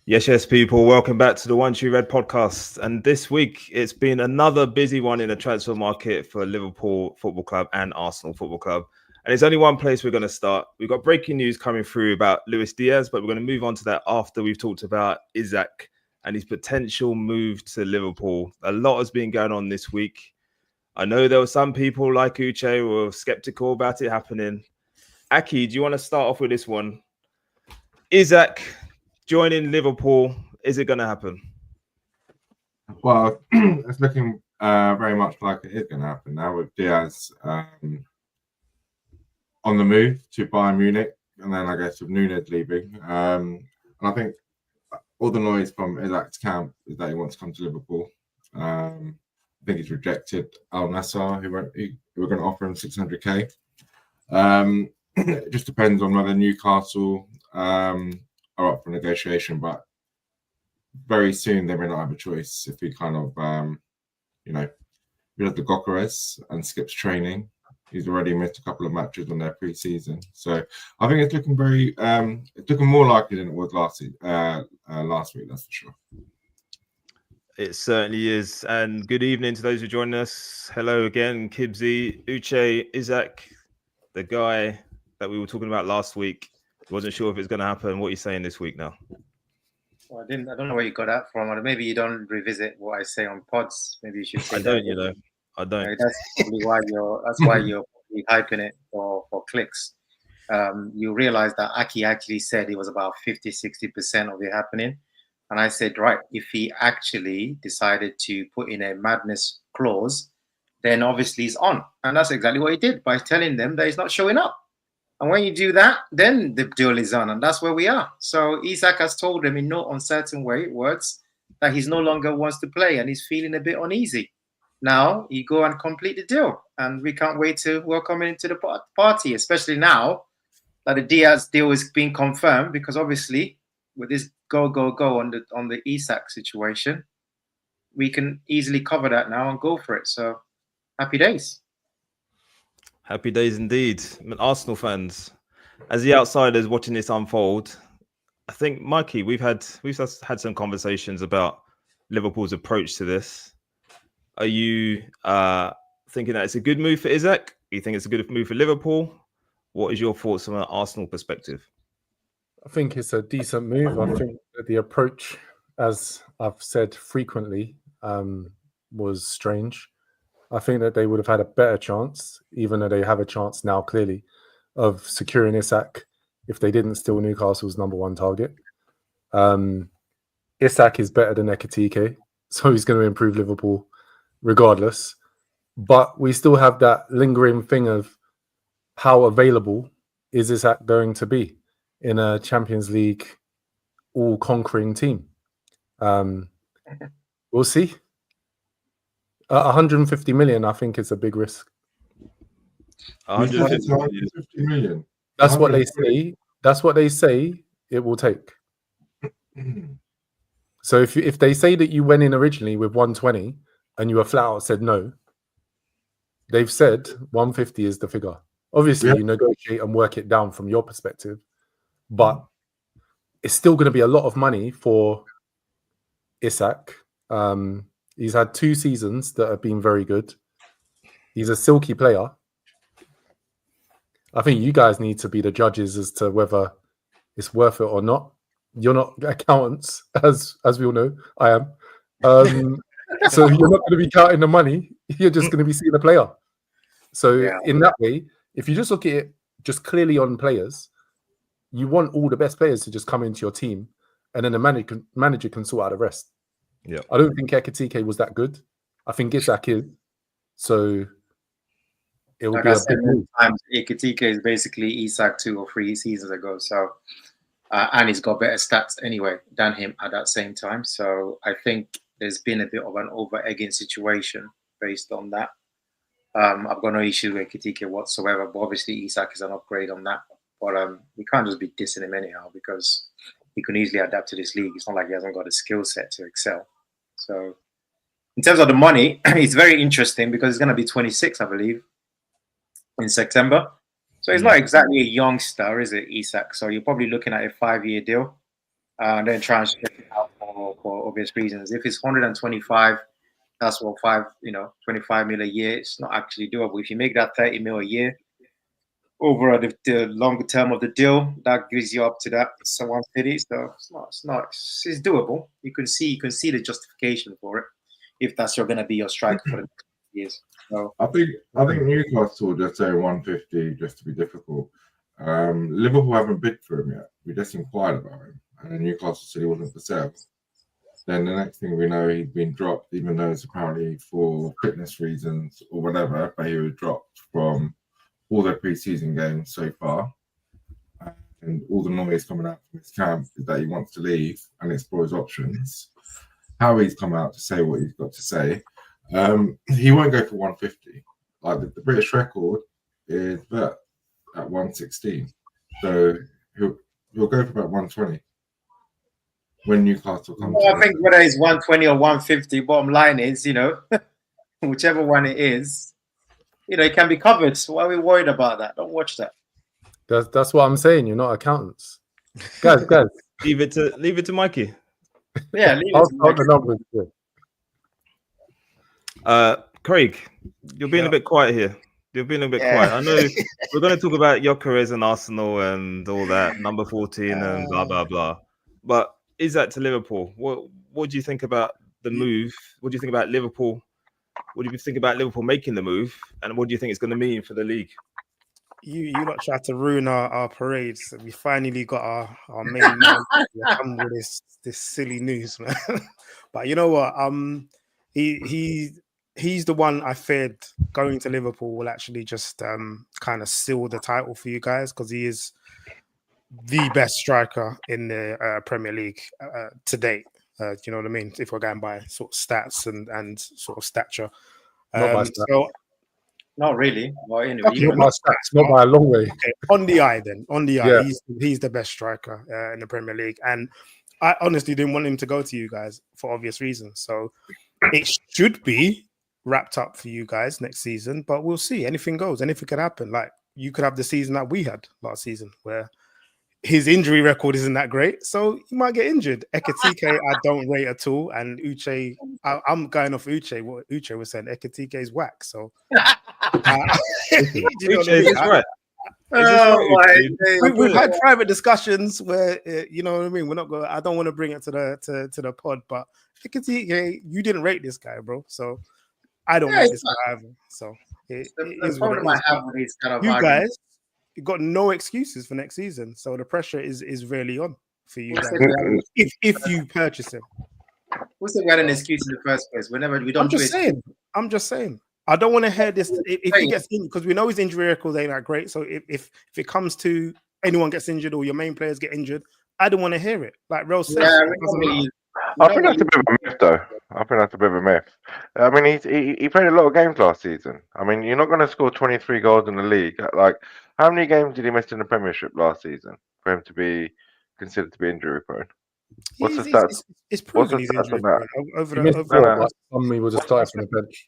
Yes, people. Welcome back to the One True Red podcast. And this week, it's been another busy one in the transfer market for Liverpool Football Club and Arsenal Football Club. And there's only one place we're going to start. We've got breaking news coming through about Luiz Diaz, but we're going to move on to that after we've talked about Isak and his potential move to Liverpool. A lot has been going on this week. I know there were some people like Uche who were skeptical about it happening. Aki, do you want to start off with this one? Isak joining Liverpool, is it going to happen? Well, it's looking very much like it is going to happen now with Diaz on the move to Bayern Munich, and then I guess with Nunes leaving. And I think all the noise from Isak's camp is that he wants to come to Liverpool. I think he's rejected Al-Nassr, who were going to offer him 600k. It just depends on whether Newcastle are up for negotiation, but very soon they may not have a choice if he kind of, does the Gyokeres and skips training. He's already missed a couple of matches on their pre-season, so I think it's looking it's looking more likely than it was last week. That's for sure. It certainly is. And good evening to those who join us. Hello again, Kibsy, Uche, Isak, the guy that we were talking about last week. Wasn't sure if it's going to happen. What are you saying this week now? Well, I don't know where you got that from. Or maybe you don't revisit what I say on pods. Maybe you should say I don't. That's probably why you're hyping it for clicks. You realize that Aki actually said it was about 50-60% of it happening. And I said, right, if he actually decided to put in a madness clause, then obviously he's on. And that's exactly what he did by telling them that he's not showing up. And when you do that, then the deal is on, and that's where we are. So Isak has told them in no uncertain words that he's no longer wants to play and he's feeling a bit uneasy. Now you go and complete the deal, and we can't wait to welcome him into the party, especially now that the Diaz deal is being confirmed, because obviously with this go on the Isak situation, we can easily cover that now and go for it. So happy days. Happy days indeed. Arsenal fans, as the outsiders watching this unfold, I think, Mikey, we've had some conversations about Liverpool's approach to this. Are you thinking that it's a good move for Isak? Do you think it's a good move for Liverpool? What is your thoughts from an Arsenal perspective? I think it's a decent move. I think that the approach, as I've said frequently, was strange. I think that they would have had a better chance, even though they have a chance now, clearly, of securing Isak if they didn't steal Newcastle's number one target. Isak is better than Ekitike, so he's going to improve Liverpool regardless. But we still have that lingering thing of how available is Isak going to be in a Champions League all-conquering team. We'll see. 150 million, I think, is a big risk. 150 million. That's what they say. That's what they say it will take. So if they say that you went in originally with 120 and you were flat out said no, they've said 150 is the figure. Obviously, you negotiate and work it down from your perspective, but it's still going to be a lot of money for Isak. He's had 2 seasons that have been very good. He's a silky player. I think you guys need to be the judges as to whether it's worth it or not. You're not accountants, as we all know. I am. So you're not going to be counting the money. You're just going to be seeing the player. So in that way, if you just look at it just clearly on players, you want all the best players to just come into your team, and then the manager can sort out the rest. Yeah, I don't think Ekitike was that good. I think Isak is. So it will be a big move. Ekitike is basically Isak 2 or 3 seasons ago. So and he's got better stats anyway than him at that same time. So I think there's been a bit of an over-egging situation based on that. I've got no issue with Ekitike whatsoever, but obviously Isak is an upgrade on that. But we can't just be dissing him anyhow, because he can easily adapt to this league. It's not like he hasn't got a skill set to excel. So in terms of the money, it's very interesting because it's going to be 26, I believe, in September. So he's not exactly a youngster, is it, Isak? So you're probably looking at a 5-year deal and then try and stretch it out for obvious reasons. If it's 125, that's what 25 mil a year. It's not actually doable. If you make that 30 mil a year over the longer term of the deal, that gives you up to that 150. So it's doable. You can see the justification for it if that's going to be your striker for the next years. So I think Newcastle just say 150 just to be difficult. Liverpool haven't bid for him yet. We just inquired about him, and then Newcastle said he wasn't for sale. Then the next thing we know, he'd been dropped, even though it's apparently for fitness reasons or whatever. But he was dropped from all their pre-season games so far, and all the noise coming out from his camp is that he wants to leave and explore his options. How he's come out to say what he's got to say. He won't go for 150. Like the British record is at 116, so he'll go for about 120 when Newcastle comes. Well, I think whether it's 120 or 150, bottom line is, whichever one it is, it can be covered. So why are we worried about that? Don't watch that. That's what I'm saying. You're not accountants, guys. Leave it to Mikey. Yeah, leave it I'll to count the numbers. Craig, you're being a bit quiet here. You're being a bit quiet. I know we're going to talk about Gyokeres and Arsenal and all that, number 14 and blah, blah, blah. But is that to Liverpool? What do you think about the move? What do you think about Liverpool? What do you think about Liverpool making the move? And what do you think it's going to mean for the league? You lot tried to ruin our parades. We finally got our main man come with this silly news, man. But you know what? He's the one I feared going to Liverpool will actually just kind of seal the title for you guys, because he is the best striker in the Premier League to date. You know what I mean? If we're going by sort of stats and sort of stature. Not by stats. So, not really. Well, anyway, Okay, not by stats, not by a long way. Okay. On the eye, Yeah. he's the best striker in the Premier League, and I honestly didn't want him to go to you guys for obvious reasons. So it should be wrapped up for you guys next season, but we'll see. Anything goes. Anything could happen. Like, you could have the season that we had last season, where his injury record isn't that great, so he might get injured. Ekitike, I don't rate at all, and Uche, I'm going off Uche. What Uche was saying, Ekitike is whack. So, Uche is right. We've had private discussions where you know what I mean. We're not going. I don't want to bring it to the pod, but Ekitike, you didn't rate this guy, bro. So I don't rate this guy either. So it is what it is. I have with these kind of you arguments. guys. You got no excuses for next season, so the pressure is really on for you guys if you purchase him. Who said we had an excuse in the first place? Whenever we don't I'm just saying. I don't want to hear this if he gets injured, because we know his injury record ain't that great. So if it comes to anyone gets injured or your main players get injured, I don't want to hear it. Like Rel said, I think that's a bit of a myth, though. I think that's a bit of a myth. I mean, he played a lot of games last season. I mean, you're not going to score 23 goals in the league. Like, how many games did he miss in the Premiership last season for him to be considered to be injury prone? What's the stats? It's proven he's injury prone over the. Somebody would have started from the bench.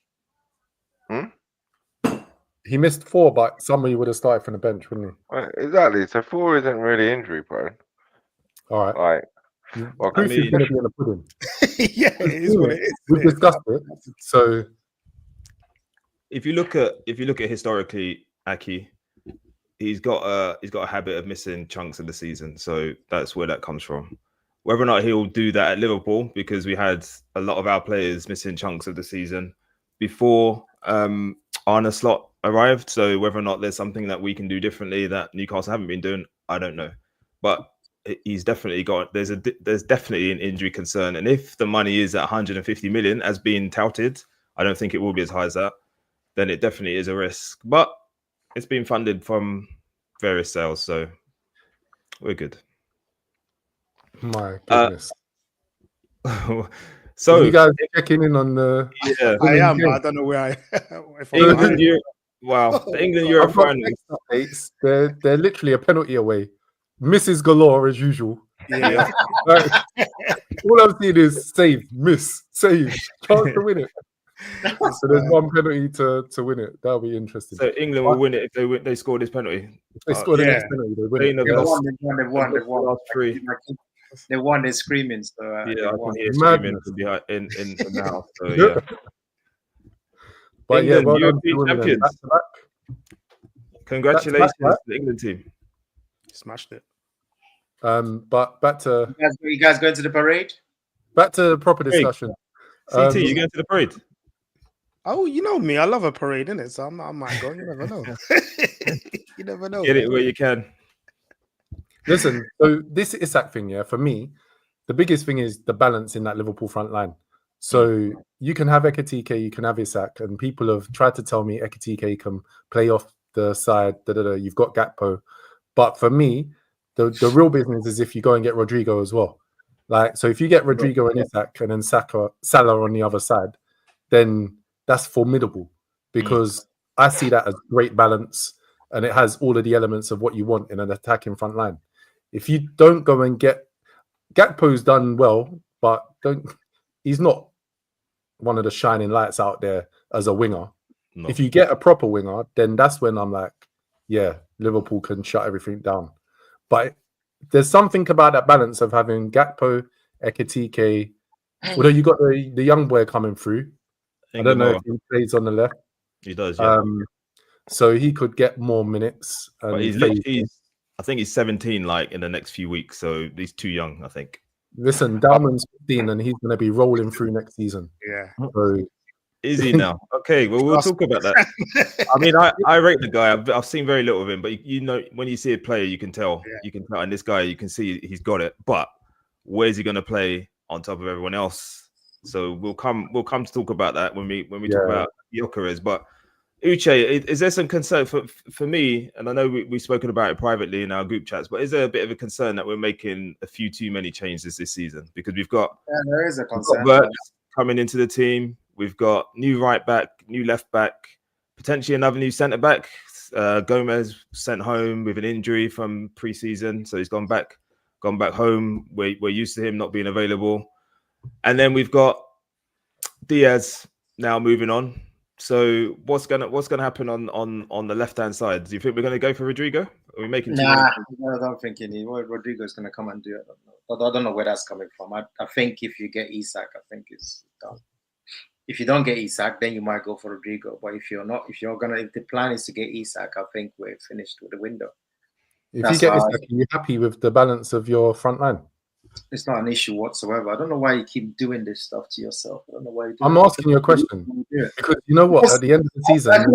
He missed 4, but somebody would have started from the bench, wouldn't he? Exactly. So 4 isn't really injury prone. All right. Like, well, proof is going to be in the pudding. Yeah, it is what it is. We've discussed it. So, if you look at historically, Aki, he's got a habit of missing chunks of the season. So that's where that comes from. Whether or not he'll do that at Liverpool, because we had a lot of our players missing chunks of the season before Arne Slot arrived. So whether or not there's something that we can do differently that Newcastle haven't been doing, I don't know. But he's definitely got there's definitely an injury concern, and if the money is at 150 million as being touted, I don't think it will be as high as that. Then it definitely is a risk, but it's been funded from various sales, so we're good. My goodness. So are you guys checking in on the? Yeah, I am. But I don't know where I. The England Euro finals. They're literally a penalty away. Misses galore as usual. Yeah. Like, all I'm seeing is save, miss, save, chance to win it. So there's one penalty to win it. That'll be interesting. So England will win it if they score this penalty. If they score the yeah. next penalty, they win Spain it. have They lost won. the last three. They won. They're screaming. So they Yeah, I won. can hear Madness. screaming in the house. So yeah, But yeah, England, well done to European women then. champions. Back to back. Congratulations right? to the England team. Smashed it. But back to You guys going to the parade? proper discussion. CT, you going to the parade? Oh, you know me. I love a parade, innit? So I might go. You never know. You never know. Get it where you can. Listen, so this Isak thing, yeah, for me, the biggest thing is the balance in that Liverpool front line. So you can have Ekitike, you can have Isak, and people have tried to tell me Ekitike can play off the side, you've got Gakpo. But for me, the real business is if you go and get Rodrigo as well. Like, so if you get Rodrigo and Isak and then Salah on the other side, then that's formidable because I see that as great balance and it has all of the elements of what you want in an attacking front line. If you don't go and get Gakpo's done well, but he's not one of the shining lights out there as a winger. No. If you get a proper winger, then that's when I'm like, yeah, Liverpool can shut everything down. But there's something about that balance of having Gakpo, Ekitike, although you got the young boy coming through. I don't know if he plays on the left. He does, yeah. So he could get more minutes. But I think he's 17 like in the next few weeks, so he's too young, I think. Listen, Dalman's 15 and he's going to be rolling through next season. Yeah. So, is he now? Okay, well, we'll talk about that. I mean, I rate the guy. I've seen very little of him, but you know, when you see a player, you can tell. Yeah. You can tell, and this guy, you can see he's got it. But where's he going to play on top of everyone else? So we'll come to talk about that when we talk about Gyokeres. But Uche, is there some concern for me? And I know we've spoken about it privately in our group chats, but is there a bit of a concern that we're making a few too many changes this season? Because we've got there is a concern coming into the team. We've got new right back, new left back, potentially another new centre back. Gomez sent home with an injury from pre-season, so he's gone back home. We're used to him not being available, and then we've got Diaz now moving on. So what's gonna happen on the left hand side? Do you think we're gonna go for Rodrigo? Are we making? I don't think Rodrigo's gonna come and do it. I don't know where that's coming from. I think if you get Isak, I think it's done. If you don't get Isak, then you might go for Rodrigo. But if the plan is to get Isak, I think we're finished with the window. If you get Isak, are you happy with the balance of your front line? It's not an issue whatsoever. I don't know why you keep doing this stuff to yourself. I don't know why you do I'm asking you a question because you know what? At the end of the season,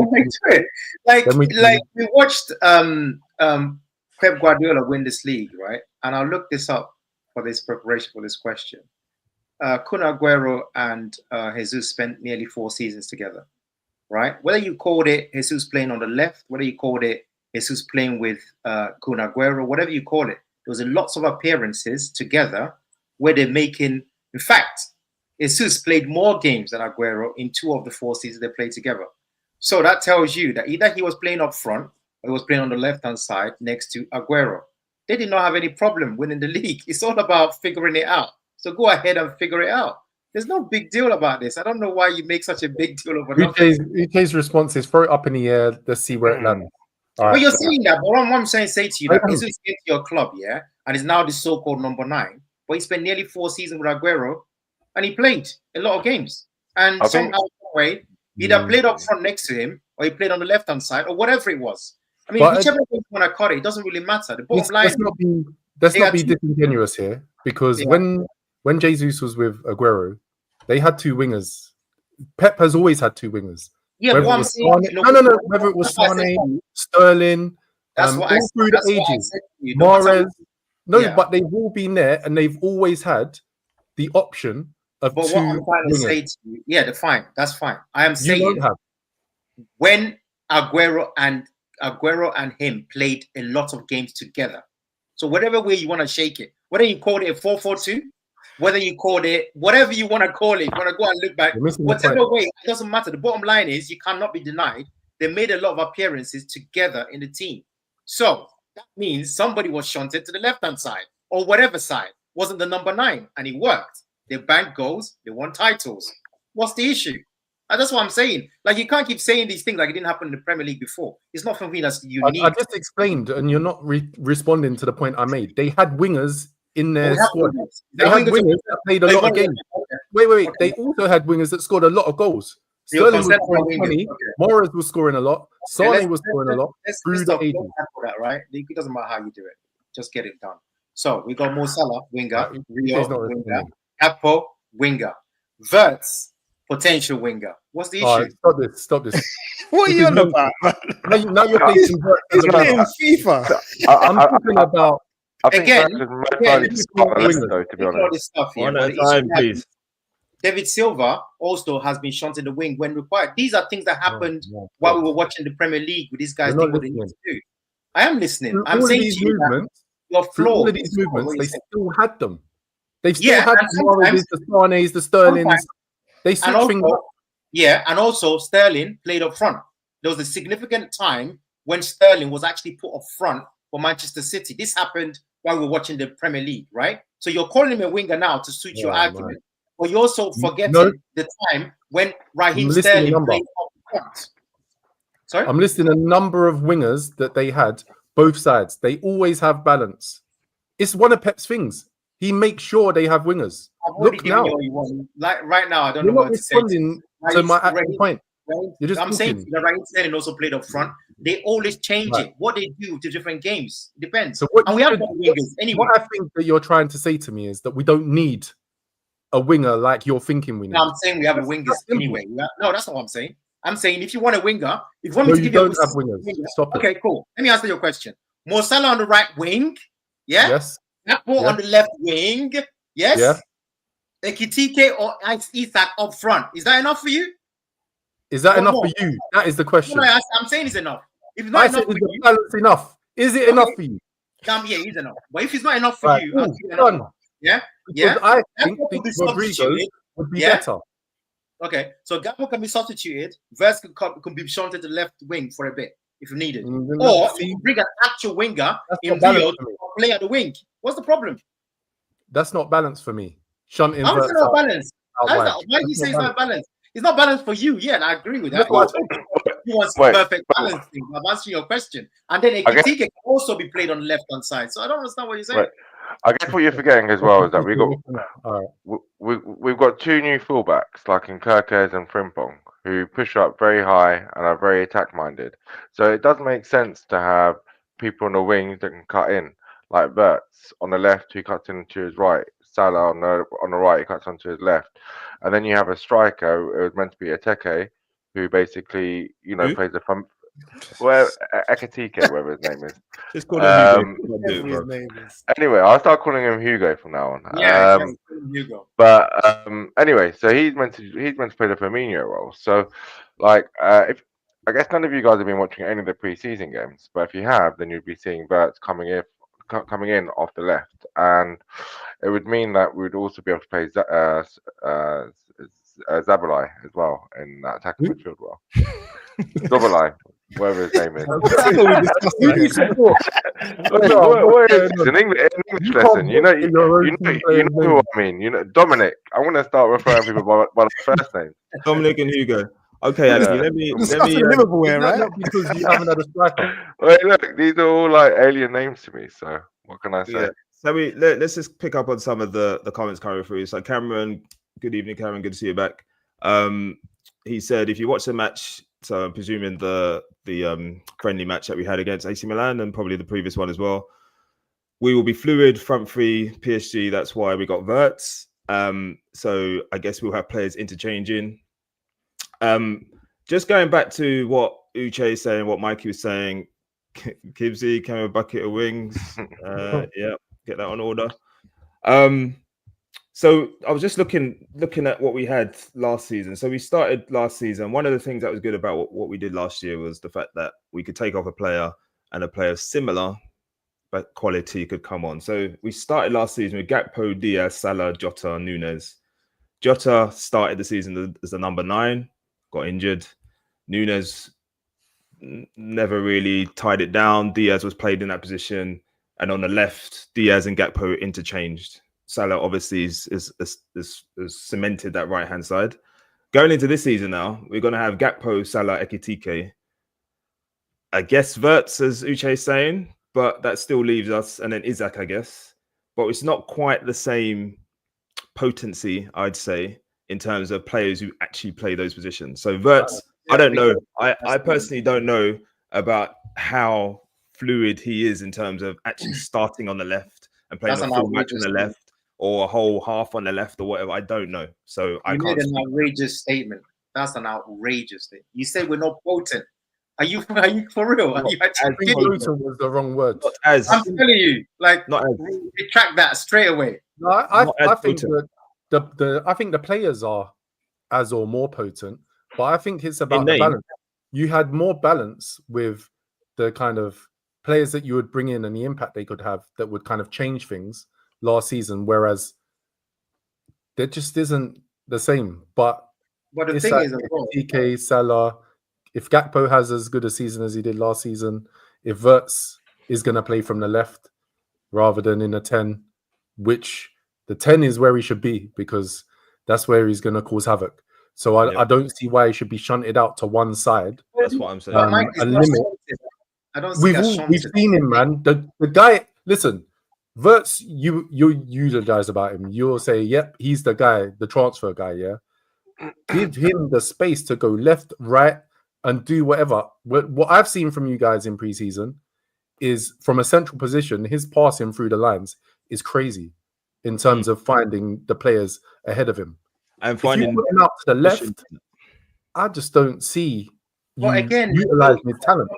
we watched Pep Guardiola win this league, right? And I'll look this up for this preparation for this question. Kun Aguero and Jesus spent nearly 4 seasons together, right? Whether you called it Jesus playing on the left, whether you called it Jesus playing with Kun Aguero, whatever you call it, there was lots of appearances together where they're making. In fact, Jesus played more games than Aguero in 2 of the 4 seasons they played together. So that tells you that either he was playing up front or he was playing on the left-hand side next to Aguero. They did not have any problem winning the league. It's all about figuring it out. So go ahead and figure it out. There's no big deal about this. I don't know why you make such a big deal over nothing. UK's response is throw it up in the air. Let's see where it lands. Well, you're saying that, but what I'm saying, say to you that he's into your club, yeah, and is now the so-called number 9. But he spent nearly 4 seasons with Aguero, and he played a lot of games. And somehow, way, either played up front next to him, or he played on the left-hand side, or whatever it was. I mean, whichever way you want to cut it, it doesn't really matter. The bottom line. Let's not be disingenuous here, because when Jesus was with Aguero, they had 2 wingers. Pep has always had 2 wingers. Yeah, whether it was Sane, Sterling, that's what all through the ages, Mahrez. But they've all been there, and they've always had the option of 2 what I'm trying to say to you, fine, that's fine. I am saying when Aguero and him played a lot of games together. So whatever way you want to shake it, whether you call it a 4-4-2, whether you call it whatever you want to call it, you want to go and look back, whatever way, it doesn't matter. The bottom line is you cannot be denied. They made a lot of appearances together in the team. So that means somebody was shunted to the left-hand side or whatever side wasn't the number 9, and it worked. They banked goals, they won titles. What's the issue? And that's what I'm saying. Like, you can't keep saying these things like it didn't happen in the Premier League before. It's not something that's unique. I just explained, and you're not responding to the point I made. They had wingers in their squad. They had wingers that played a lot of games. Wait. They also had wingers that scored a lot of goals. Sterling was scoring 20. Morris was scoring a lot. Sane was scoring a lot. Let's stop that, right? It doesn't matter how you do it. Just get it done. So we got Mo Salah, winger. Rio, winger. Capo, winger. Verts, potential winger. What's the issue? Right, stop this. What are you on about, man? Now you're facing He's playing FIFA. I'm talking about... I think again, though, to be honest. One at a time, please. David Silva also has been shot in the wing when required. These are things that happened while we were watching the Premier League with these guys doing what they need to do. I am listening. I'm saying to you that your flaw. All of these movements, they still had them. They've still had the Sanes, the Sterlings. They switched things up. Yeah, and also Sterling played up front. There was a significant time when Sterling was actually put up front for Manchester City. This happened while we were watching the Premier League, right? So you're calling him a winger now to suit your argument. But you're also forgetting the time when Raheem Sterling played up front. Sorry? I'm listing a number of wingers that they had, both sides. They always have balance. It's one of Pep's things. He makes sure they have wingers. Look now. Like right now, I don't You're know not what to say. responding to my actual point. I'm saying that Raheem Sterling also played up front. They always change it. What they do to different games depends. So what and we have wingers anyway. What I think that you're trying to say to me is that we don't need a winger like you're thinking we need. No, I'm saying we have a wingers anyway. No, that's not what I'm saying. I'm saying if you want a winger, if you want me to give you have wingers. Stop it. Okay, cool. Let me answer your question. Mo Salah on the right wing. Yeah. Yes. Gakpo on the left wing. Yes. Yeah. Ekitike or Isak up front. Is that enough for you? Is that enough for you? That is the question. No, I'm saying it's enough. If it's not enough for you, balance enough. Is it enough for you? Yeah, it's enough. But if it's not enough for you, done. Yeah. Because I think Rodrigo would be better. Okay, so Gakpo can be substituted. Verts can be shown to the left wing for a bit if needed. Or you bring an actual winger in Rio to play at the wing. What's the problem? That's not balanced for me. Shunting How is it not balanced? Why do you say it's not balanced? It's not balanced for you. Yeah, and I agree with that. You want perfect balance thing. I'm answering your question. And then Ekitike can also be played on the left-hand side. So I don't understand what you're saying. Right. I guess what you're forgetting as well is that we've got two new fullbacks like in Gyokeres and Frimpong who push up very high and are very attack-minded. So it does make sense to have people on the wings that can cut in, like Verts on the left who cuts into his right, Salah on the right who cuts onto his left, and then you have a striker. It was meant to be Ateke, who basically plays the front. Well, Ekitike, whatever his name is. Just call him Hugo. Anyway, I'll start calling him Hugo from now on. Yeah, Hugo. But anyway, so he's meant to play the Firmino role. So, if I guess none of you guys have been watching any of the preseason games, but if you have, then you'd be seeing Verts coming in off the left, and it would mean that we would also be able to play Zabalai as well in that attacking midfield role. Zabalai, whatever his name is. What is this? An English lesson. You know who I mean. Dominic. I want to start referring people by their first name. Dominic and Hugo. Okay, Anthony, let me Liverpool way, right? Because you haven't had a striker. Wait, look, these are all like alien names to me. So what can I say? Yeah. So let's just pick up on some of the comments coming through. So Cameron, good evening, Cameron. Good to see you back. He said if you watch the match, so I'm presuming the friendly match that we had against AC Milan and probably the previous one as well, we will be fluid, front three, PSG. That's why we got Verts. So I guess we'll have players interchanging. Just going back to what Uche is saying, what Mikey was saying, Kibsy came with a bucket of wings. Yeah, get that on order. So I was just looking at what we had last season. So we started last season. One of the things that was good about what we did last year was the fact that we could take off a player and a player similar but quality could come on. So we started last season with Gakpo, Diaz, Salah, Jota, Nunes. Jota started the season as the number 9, got injured. Nunes never really tied it down. Diaz was played in that position. and on the left, Diaz and Gakpo interchanged. Salah obviously is cemented that right hand side. Going into this season now, we're going to have Gakpo, Salah, Ekitike. I guess Wirtz, as Uche is saying, but that still leaves us, and then Isak, I guess. But it's not quite the same potency, I'd say, in terms of players who actually play those positions. So Wirtz, I don't know. I personally don't know about how fluid he is in terms of actually starting on the left and playing a full match on the left or a whole half on the left or whatever. I don't know. So I can't. You made an outrageous statement. That's an outrageous thing. You said we're not potent. Are you for real? Are you actually kidding? Potent was the wrong word. I'm telling you, like, retract that straight away. No, I think I think the players are as or more potent, but I think it's about the balance. You had more balance with the kind of players that you would bring in and the impact they could have that would kind of change things last season, whereas there just isn't the same. But the thing is, TK, Salah, if Gakpo has as good a season as he did last season, if Wirtz is going to play from the left rather than in a 10, which the 10 is where he should be because that's where he's going to cause havoc. So I don't see why he should be shunted out to one side. That's what I'm saying. A limit. I don't we've seen him, man. The guy, listen, Wirtz, you eulogize about him. You'll say, yep, he's the guy, the transfer guy, yeah? Give him the space to go left, right, and do whatever. What I've seen from you guys in preseason is from a central position, his passing through the lines is crazy in terms of finding the players ahead of him. And finding if you put him out to the left, I just don't see utilizing his talent.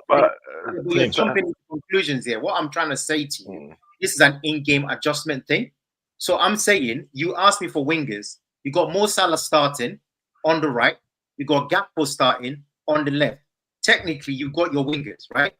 We're jumping to conclusions here. What I'm trying to say to you, this is an in-game adjustment thing. So I'm saying, you asked me for wingers. You got Mo Salah starting on the right. You got Gakpo starting on the left. Technically, you've got your wingers, right?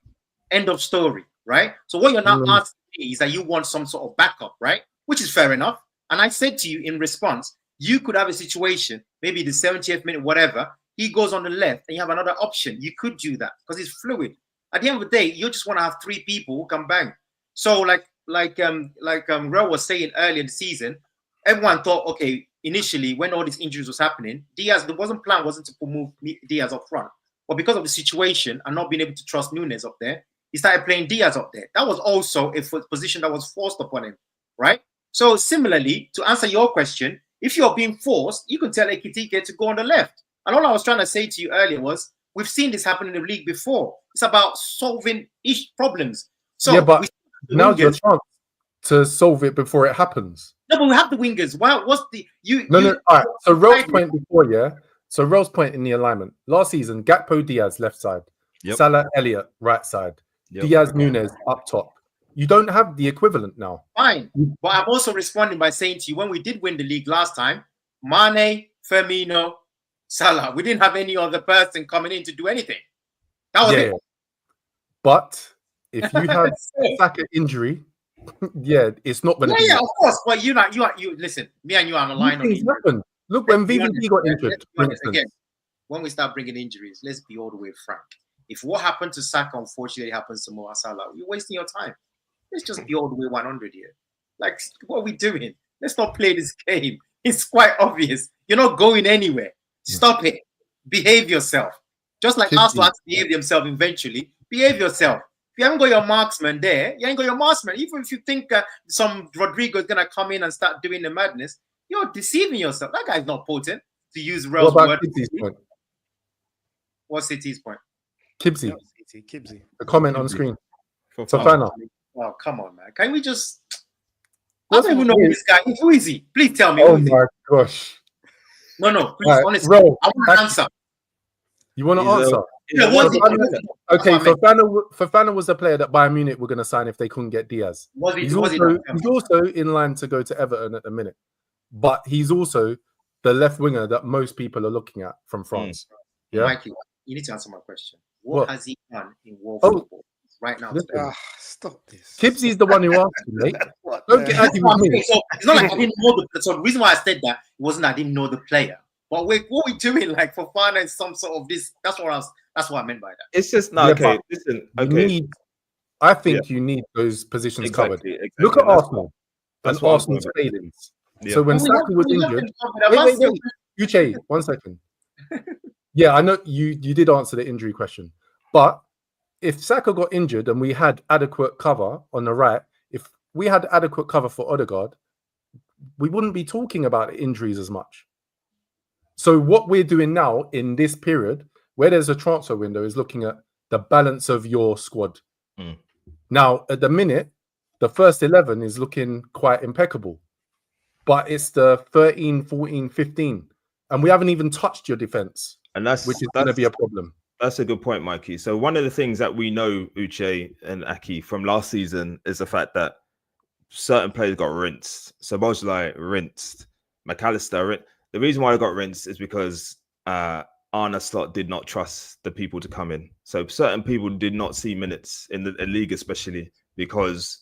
End of story, right? So what you're now asking me is that you want some sort of backup, right? Which is fair enough. And I said to you in response, you could have a situation, maybe the 70th minute, whatever, he goes on the left and you have another option. You could do that because it's fluid. At the end of the day, you just want to have three people who can bang. So like Ro was saying earlier in the season, everyone thought, okay, initially when all these injuries was happening, Diaz, the plan wasn't to move Diaz up front. But because of the situation and not being able to trust Nunes up there, he started playing Diaz up there. That was also a position that was forced upon him, right? So similarly, to answer your question, if you're being forced, you can tell Ekitike to go on the left. And all I was trying to say to you earlier was, we've seen this happen in the league before. It's about solving each problems. So yeah, but now's your chance to solve it before it happens. No, but we have the wingers. What's the No. All right. So Ro's point before, yeah. So Ro's point in the alignment last season: Gakpo, Diaz left side, Salah, Elliott right side, Diaz, Nunes up top. You don't have the equivalent now. Fine, but I'm also responding by saying to you, when we did win the league last time, Mane, Firmino, Salah, we didn't have any other person coming in to do anything. That was it. But if you have Saka injury, it's not going to be. Yeah, of course. But you listen. Me and you are on the line. Look, when VVD got injured, again, when we start bringing injuries, let's be all the way frank. If what happened to Saka unfortunately happens to Mo Salah, you're wasting your time. Let's just be all the way 100 here. Like, what are we doing? Let's not play this game. It's quite obvious. You're not going anywhere. Stop it. Behave yourself. Just like Arsenal have to behave themselves eventually. Behave yourself. If you haven't got your marksman there, you ain't got your marksman. Even if you think some Rodrigo is going to come in and start doing the madness, you're deceiving yourself. That guy's not potent, to use Rel's word. What's City's point? Kibsy. The comment on screen. For final. Oh, come on, man. Can we just... I don't even know who this guy is. Who is he? Please tell me. Oh, my gosh. No, please, honestly. I want to answer. You want to answer? Yeah, okay, Fofana was a player that Bayern Munich were going to sign if they couldn't get Diaz. He's also in line to go to Everton at the minute. But he's also the left winger that most people are looking at from France. Yeah, Mikey, you need to answer my question. What has he done in world football right now? Stop this. Kibsy's the one who asked you, mate. Don't get angry with me. So it's not like I didn't know So the reason why I said that wasn't I didn't know the player. But what we're doing, like, for Fofana is some sort of this. That's what I meant by that. It's just not okay. Listen, okay. I think you need those positions covered. Exactly. Look at Arsenal That's and what I'm Arsenal's talking about. failings. Yeah. So when Well, Saka was we injured, haven't covered. wait. Uche, 1 second. Yeah, I know you did answer the injury question, but if Saka got injured and we had adequate cover on the right, if we had adequate cover for Odegaard, we wouldn't be talking about injuries as much. So what we're doing now in this period, where there's a transfer window, is looking at the balance of your squad. Mm. Now, at the minute, the first 11 is looking quite impeccable, but it's the 13, 14, 15, and we haven't even touched your defense, And that's which is going to be a problem. That's a good point, Mikey. So one of the things that we know, Uche and Aki, from last season is the fact that certain players got rinsed. So Bosley rinsed, McAllister. The reason why I got rinsed is because Arne Slot did not trust the people to come in. So certain people did not see minutes in the league, especially because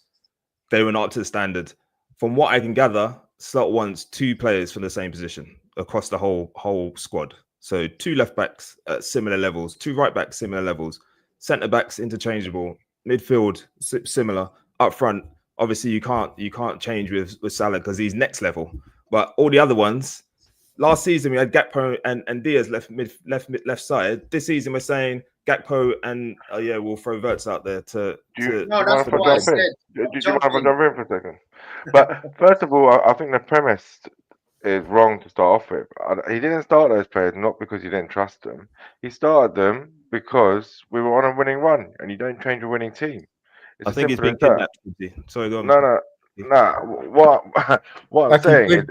they were not up to the standard. From what I can gather, Slot wants 2 players for the same position across the whole squad. So 2 left backs at similar levels, 2 right backs similar levels, centre backs interchangeable, midfield similar, up front. Obviously, you can't change with Salah because he's next level. But all the other ones, last season we had Gakpo and Diaz left side. This season we're saying Gakpo and we'll throw Verts out there to. No, that's what I said. Do you mind if I jump in for a second? But first of all, I think the premise is wrong to start off with. He didn't start those players not because he didn't trust them. He started them because we were on a winning run, and you don't change a winning team. It's I think he's been kidnapped. Sorry, go on. No. What I'm saying is,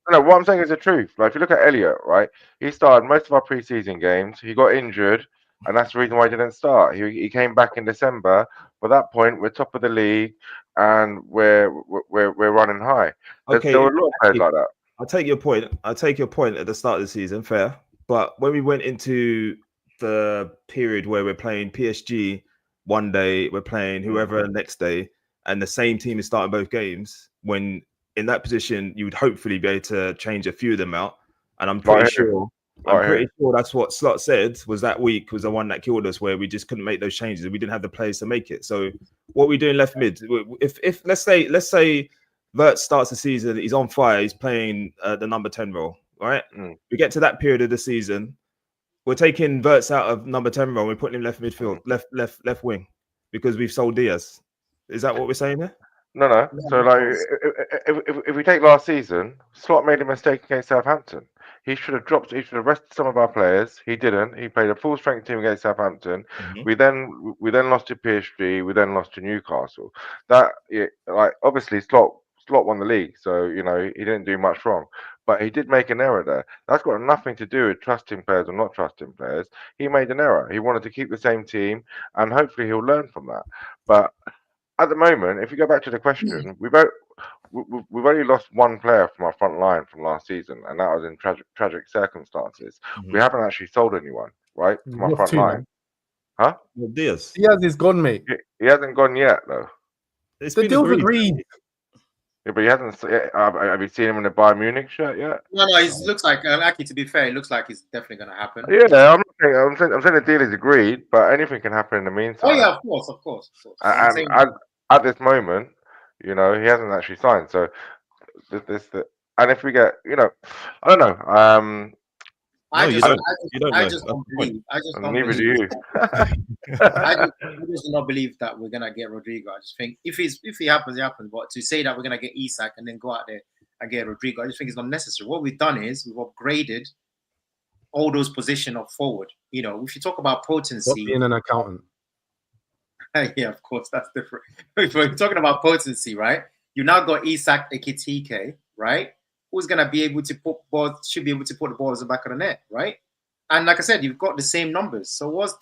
what I'm saying is the truth. Like if you look at Elliot, right, he started most of our preseason games. He got injured, and that's the reason why he didn't start. He came back in December. By that point, we're top of the league, and we're running high. There were a lot of players like that. I'll take your point. At the start of the season, fair. But when we went into the period where we're playing PSG one day, we're playing whoever the next day, and the same team is starting both games, when in that position, you would hopefully be able to change a few of them out. And I'm pretty sure that's what Slot said was that week was the one that killed us, where we just couldn't make those changes. We didn't have the players to make it. So what we doing left mid? If let's say Vert starts the season, he's on fire, he's playing the number 10 role, right? We get to that period of the season, we're taking Verts out of number 10 role, we're putting him left midfield, left wing, because we've sold Diaz. Is that what we're saying here? No. So like, if we take last season, Slot made a mistake against Southampton. He should have rested some of our players. He didn't. He played a full strength team against Southampton. Mm-hmm. We then lost to PSG. We then lost to Newcastle. Obviously Slot won the league, so he didn't do much wrong. But he did make an error there. That's got nothing to do with trusting players or not trusting players. He made an error. He wanted to keep the same team, and hopefully he'll learn from that. But at the moment, if you go back to the question, we've only lost 1 player from our front line from last season, and that was in tragic circumstances. Mm-hmm. We haven't actually sold anyone, right, from our front line. Huh? Well, Diaz is gone, mate. He hasn't gone yet, though. It's the deal agreed. Yeah, but he hasn't. Have you seen him in the Bayern Munich shirt yet? No. He looks like, actually, to be fair, it looks like it's definitely going to happen. Yeah, I'm saying the deal is agreed, but anything can happen in the meantime. Oh yeah, of course. And at this moment, he hasn't actually signed. So and if we get, I don't know. I just do not believe that we're gonna get Rodrigo. I just think if he happens, it happens. But to say that we're gonna get Isak and then go out there and get Rodrigo, I just think it's unnecessary. What we've done is we've upgraded all those positions up forward. If you talk about potency, not being an accountant. Yeah, of course, that's different. If we're talking about potency, right? You now got Isak Ekitike, right? Who's gonna be able to put balls? Should be able to put the balls in the back of the net, right? And like I said, you've got the same numbers. So what's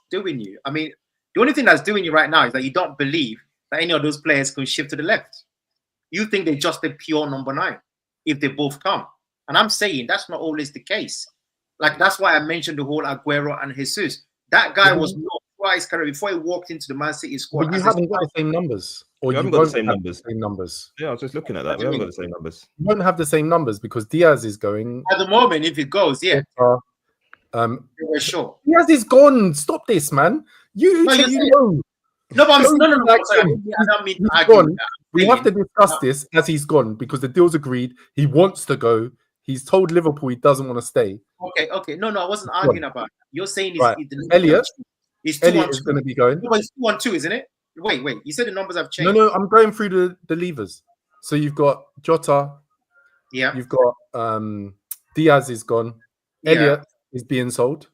doing you? I mean, the only thing that's doing you right now is that you don't believe that any of those players can shift to the left. You think they're just a pure number 9 if they both come. And I'm saying that's not always the case. Like that's why I mentioned the whole Aguero and Jesus. That guy was not twice before he walked into the Man City squad. But you haven't got the same numbers. Or you haven't got the same numbers. Yeah, I was just looking at that. We haven't got the same numbers. You don't have the same numbers because Diaz is going. At the moment, if it goes, yeah. We're sure. Diaz is gone. Stop this, man. You know. No, but Don't no. like Sorry, him. I don't mean He's to argue. gone. We have to discuss this as he's gone because the deal's agreed. He wants to go. He's told Liverpool he doesn't want to stay. Okay. No, I wasn't arguing about it. You're saying Right. the Elliot is 2 on is 2. going to be going. No, but it's 2 on 2, isn't it? Wait. You said the numbers have changed. No, I'm going through the levers. So you've got Jota. Yeah. You've got Diaz is gone. Yeah. Elliot is being sold.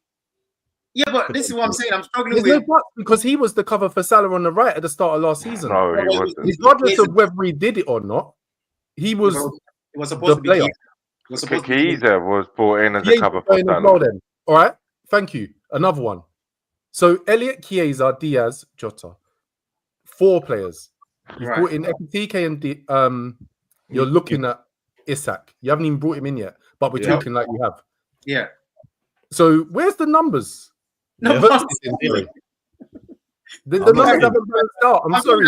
Yeah, but this is what I'm saying. I'm struggling There's no with. but because he was the cover for Salah on the right at the start of last season. No, he Well, wasn't. Regardless of whether he did it or not, he was It was supposed the to be. player. It was supposed to be. Chiesa was brought in as a Chiesa cover for going as well Salah. then. All right. Thank you. Another one. So Elliot, Chiesa, Diaz, Jota. 4 players. You've Right. brought in Ekitike and you're looking at Isak. You haven't even brought him in yet, but we're talking like you have. Yeah. So where's the numbers? No, Yeah. but The I'm not numbers saying- haven't balanced out. I'm sorry.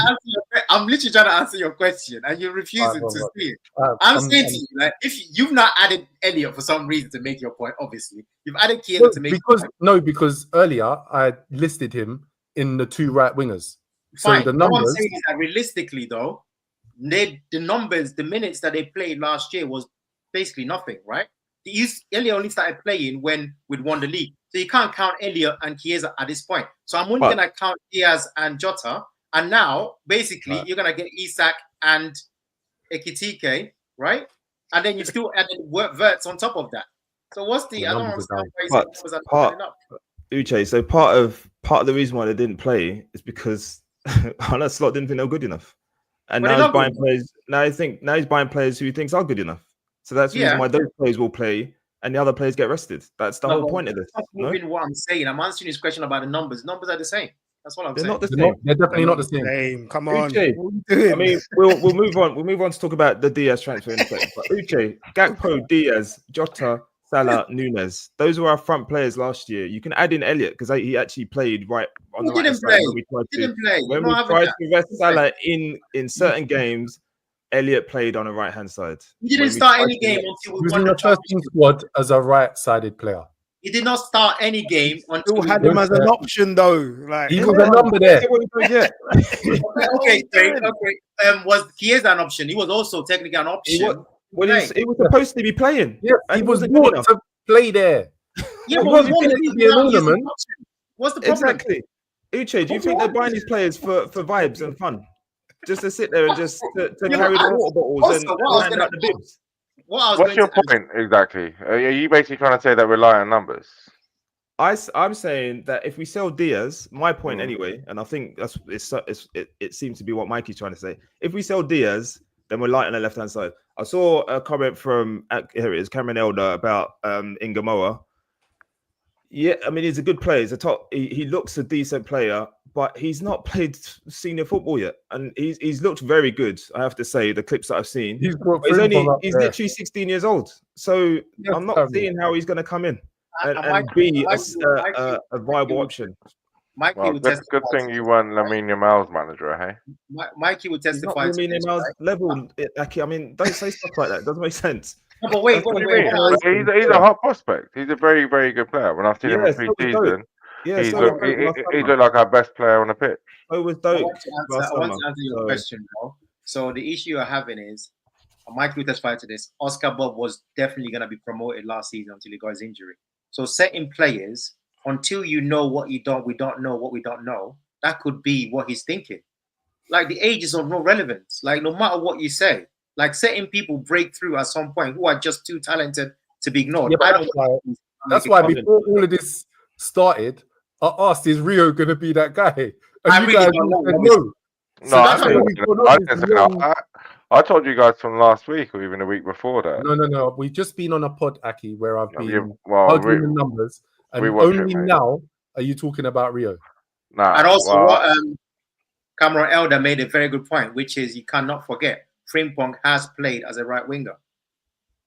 I'm literally trying to answer your question, and you're refusing Right, to right. see it. I'm saying to you, like, if you've not added Elliot for some reason to make your point, obviously you've added Chiesa to make because earlier I listed him in the 2 right wingers. fine. So the What I'm numbers, saying is that realistically, though, the numbers, the minutes that they played last year was basically nothing, right? Elliot only started playing when we'd won the league, so you can't count Elliot and Chiesa at this point. So I'm only But- going to count Diaz and Jota, and now basically you're going to get Isak and Ekitike, right? And then you still added Verts on top of that. So what's the? I don't numbers are understand why you down. said numbers are But not adding up. Uche, so part of the reason why they didn't play is because Arne Slot didn't think they were good enough, and But now they're he's not buying good players. Now he's buying players who he thinks are good enough. So that's the reason Yeah. why those players will play and the other players get rested. That's the No, whole but point of this. that's No? not even what I'm saying. I'm answering this question about the numbers. Numbers are the same. That's what I'm They're saying. not the they're, same. not, they're definitely not the same. Same. Come on. Uche, What are you doing? I mean, we'll move on. We'll move on to talk about the Diaz transfer in a second. But Uche, Gakpo, Diaz, Jota, Salah, Nunes. Those were our front players last year. You can add in Elliot because he actually played right on He the right didn't side. play. When we tried He to, didn't play. when You're we not having tried that. to rest Salah in certain games, Elliot played on the right hand side. He didn't When we start tried any to game rest- until He we was won in the the first team championship. squad as a right-sided player. He did not start any game until Still we had won. him as an option though. Like He Yeah, was a number there. What you don't get. Okay. Was Chiesa an option? He was also technically an He option. was, well, Right. he was supposed to be playing. Yeah, And he he was wasn't good brought enough. to play there. Yeah, He but wasn't we won the fit to league be an without using ornament. the option. What's the problem? Exactly. Uche, do you think they're buying these players for vibes and fun? Just to sit there and just to Yeah, carry but the water bottles also, and what I was hand gonna- out the bibs? What I was What's going your to point exactly? Are you basically trying to say that rely on numbers? I'm saying that if we sell Diaz, my point Mm. anyway, and I think it seems to be what Mikey's trying to say. If we sell Diaz, then we're light on the left hand side. I saw a comment from here it is Cameron Elder about Ingamoa. Yeah, I mean he's a good player. He's a top. He looks a decent player, but he's not played senior football yet, and he's looked very good. I have to say the clips that I've seen. He's brought But Frimpong up he's there. literally 16 years old, so Yes, I'm not Cameron. seeing how he's going to come in and Mikey- be Mikey- a viable option. Mikey Well, would good testify. thing you weren't Lamine Yamal's manager, hey? Mikey would He's not testify. to really this, Yamal's right? level. I mean, don't say stuff like that. It doesn't make sense. No, but wait, What do you wait. mean? He's a hot prospect. He's a very, very good player. When I've seen him Yeah, in so was pre-season, Yeah, he so looked like our best player on the pitch. was I Doak want to last answer summer. your So- question, bro. So the issue you're having is, Mike will testify to this. Oscar Bob was definitely going to be promoted last season until he got his injury. So setting players until you know what we don't know what we don't know. That could be what he's thinking. Like the age is of no relevance. Like no matter what you say, like setting people break through at some point who are just too talented to be ignored. Yeah, but I don't. that's why before all of this started, I asked, is Rio going to be that guy? And I you really guys don't know. said no. No, So I that's didn't why say we that. got I all didn't this say long- that. I told you guys from last week or even a week before that. No. We've just been on a pod, Aki, where I've Yeah, been well, arguing the numbers, and we watch only it, mate. now are you talking about Rio. nah, And also, well, what Cameron Elder made a very good point, which is you cannot forget Frimpong has played as a right winger.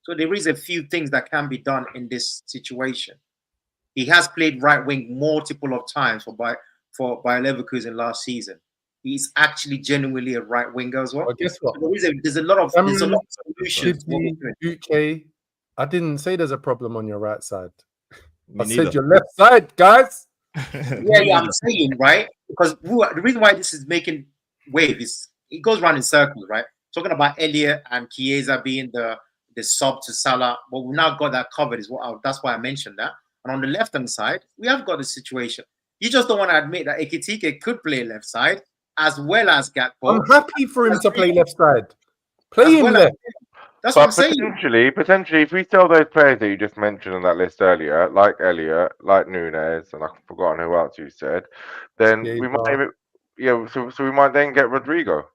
So there is a few things that can be done in this situation. He has played right wing multiple of times for Bayer Leverkusen last season. He's actually genuinely a right winger as well. But guess what? So there's a lot of solutions. what we're doing. UK, I didn't say there's a problem on your right side. Me I neither. said your left side, guys. Yeah, I'm saying, right? because the reason why this is making wave is it goes round in circles, right? Talking about Elliott and Chiesa being the sub to Salah, but we've now got that covered. That's why I mentioned that. And on the left hand side, we have got the situation. You just don't want to admit that Ekitike could play left side as well as Gakpo. I'm happy for him to play left side. Play him left. That's what I'm saying. Potentially, if we sell those players that you just mentioned on that list earlier, like Elliott, like Nunes, and I've forgotten who else you said, then we might, so we might then get Rodrigo.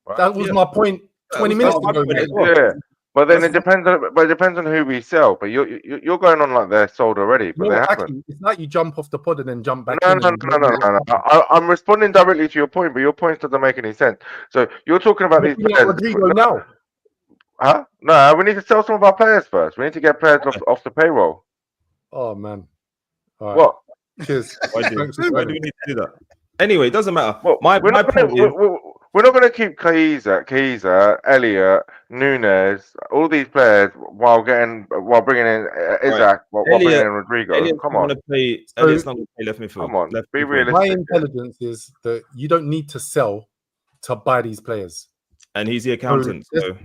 Right? That was my point 20 minutes ago. Yeah, but then it depends on who we sell. But you're going on like they're sold already, but they haven't. It's like you jump off the pod and then jump back. No. I'm responding directly to your point, but your point doesn't make any sense. So you're talking about these players. Rodrigo now. Huh? No, we need to sell some of our players first. We need to get players off the payroll. Oh man. All right. What? Cheers. Why do we need to do that? Anyway, it doesn't matter. Well, we're not going to keep Chiesa, Elliott, Nunes, all these players while bringing in Isak, while bringing in Rodrigo. Come on. Elliott's not going to play left midfield. Come on. Be realistic. My intelligence is that you don't need to sell to buy these players. And he's the accountant. So.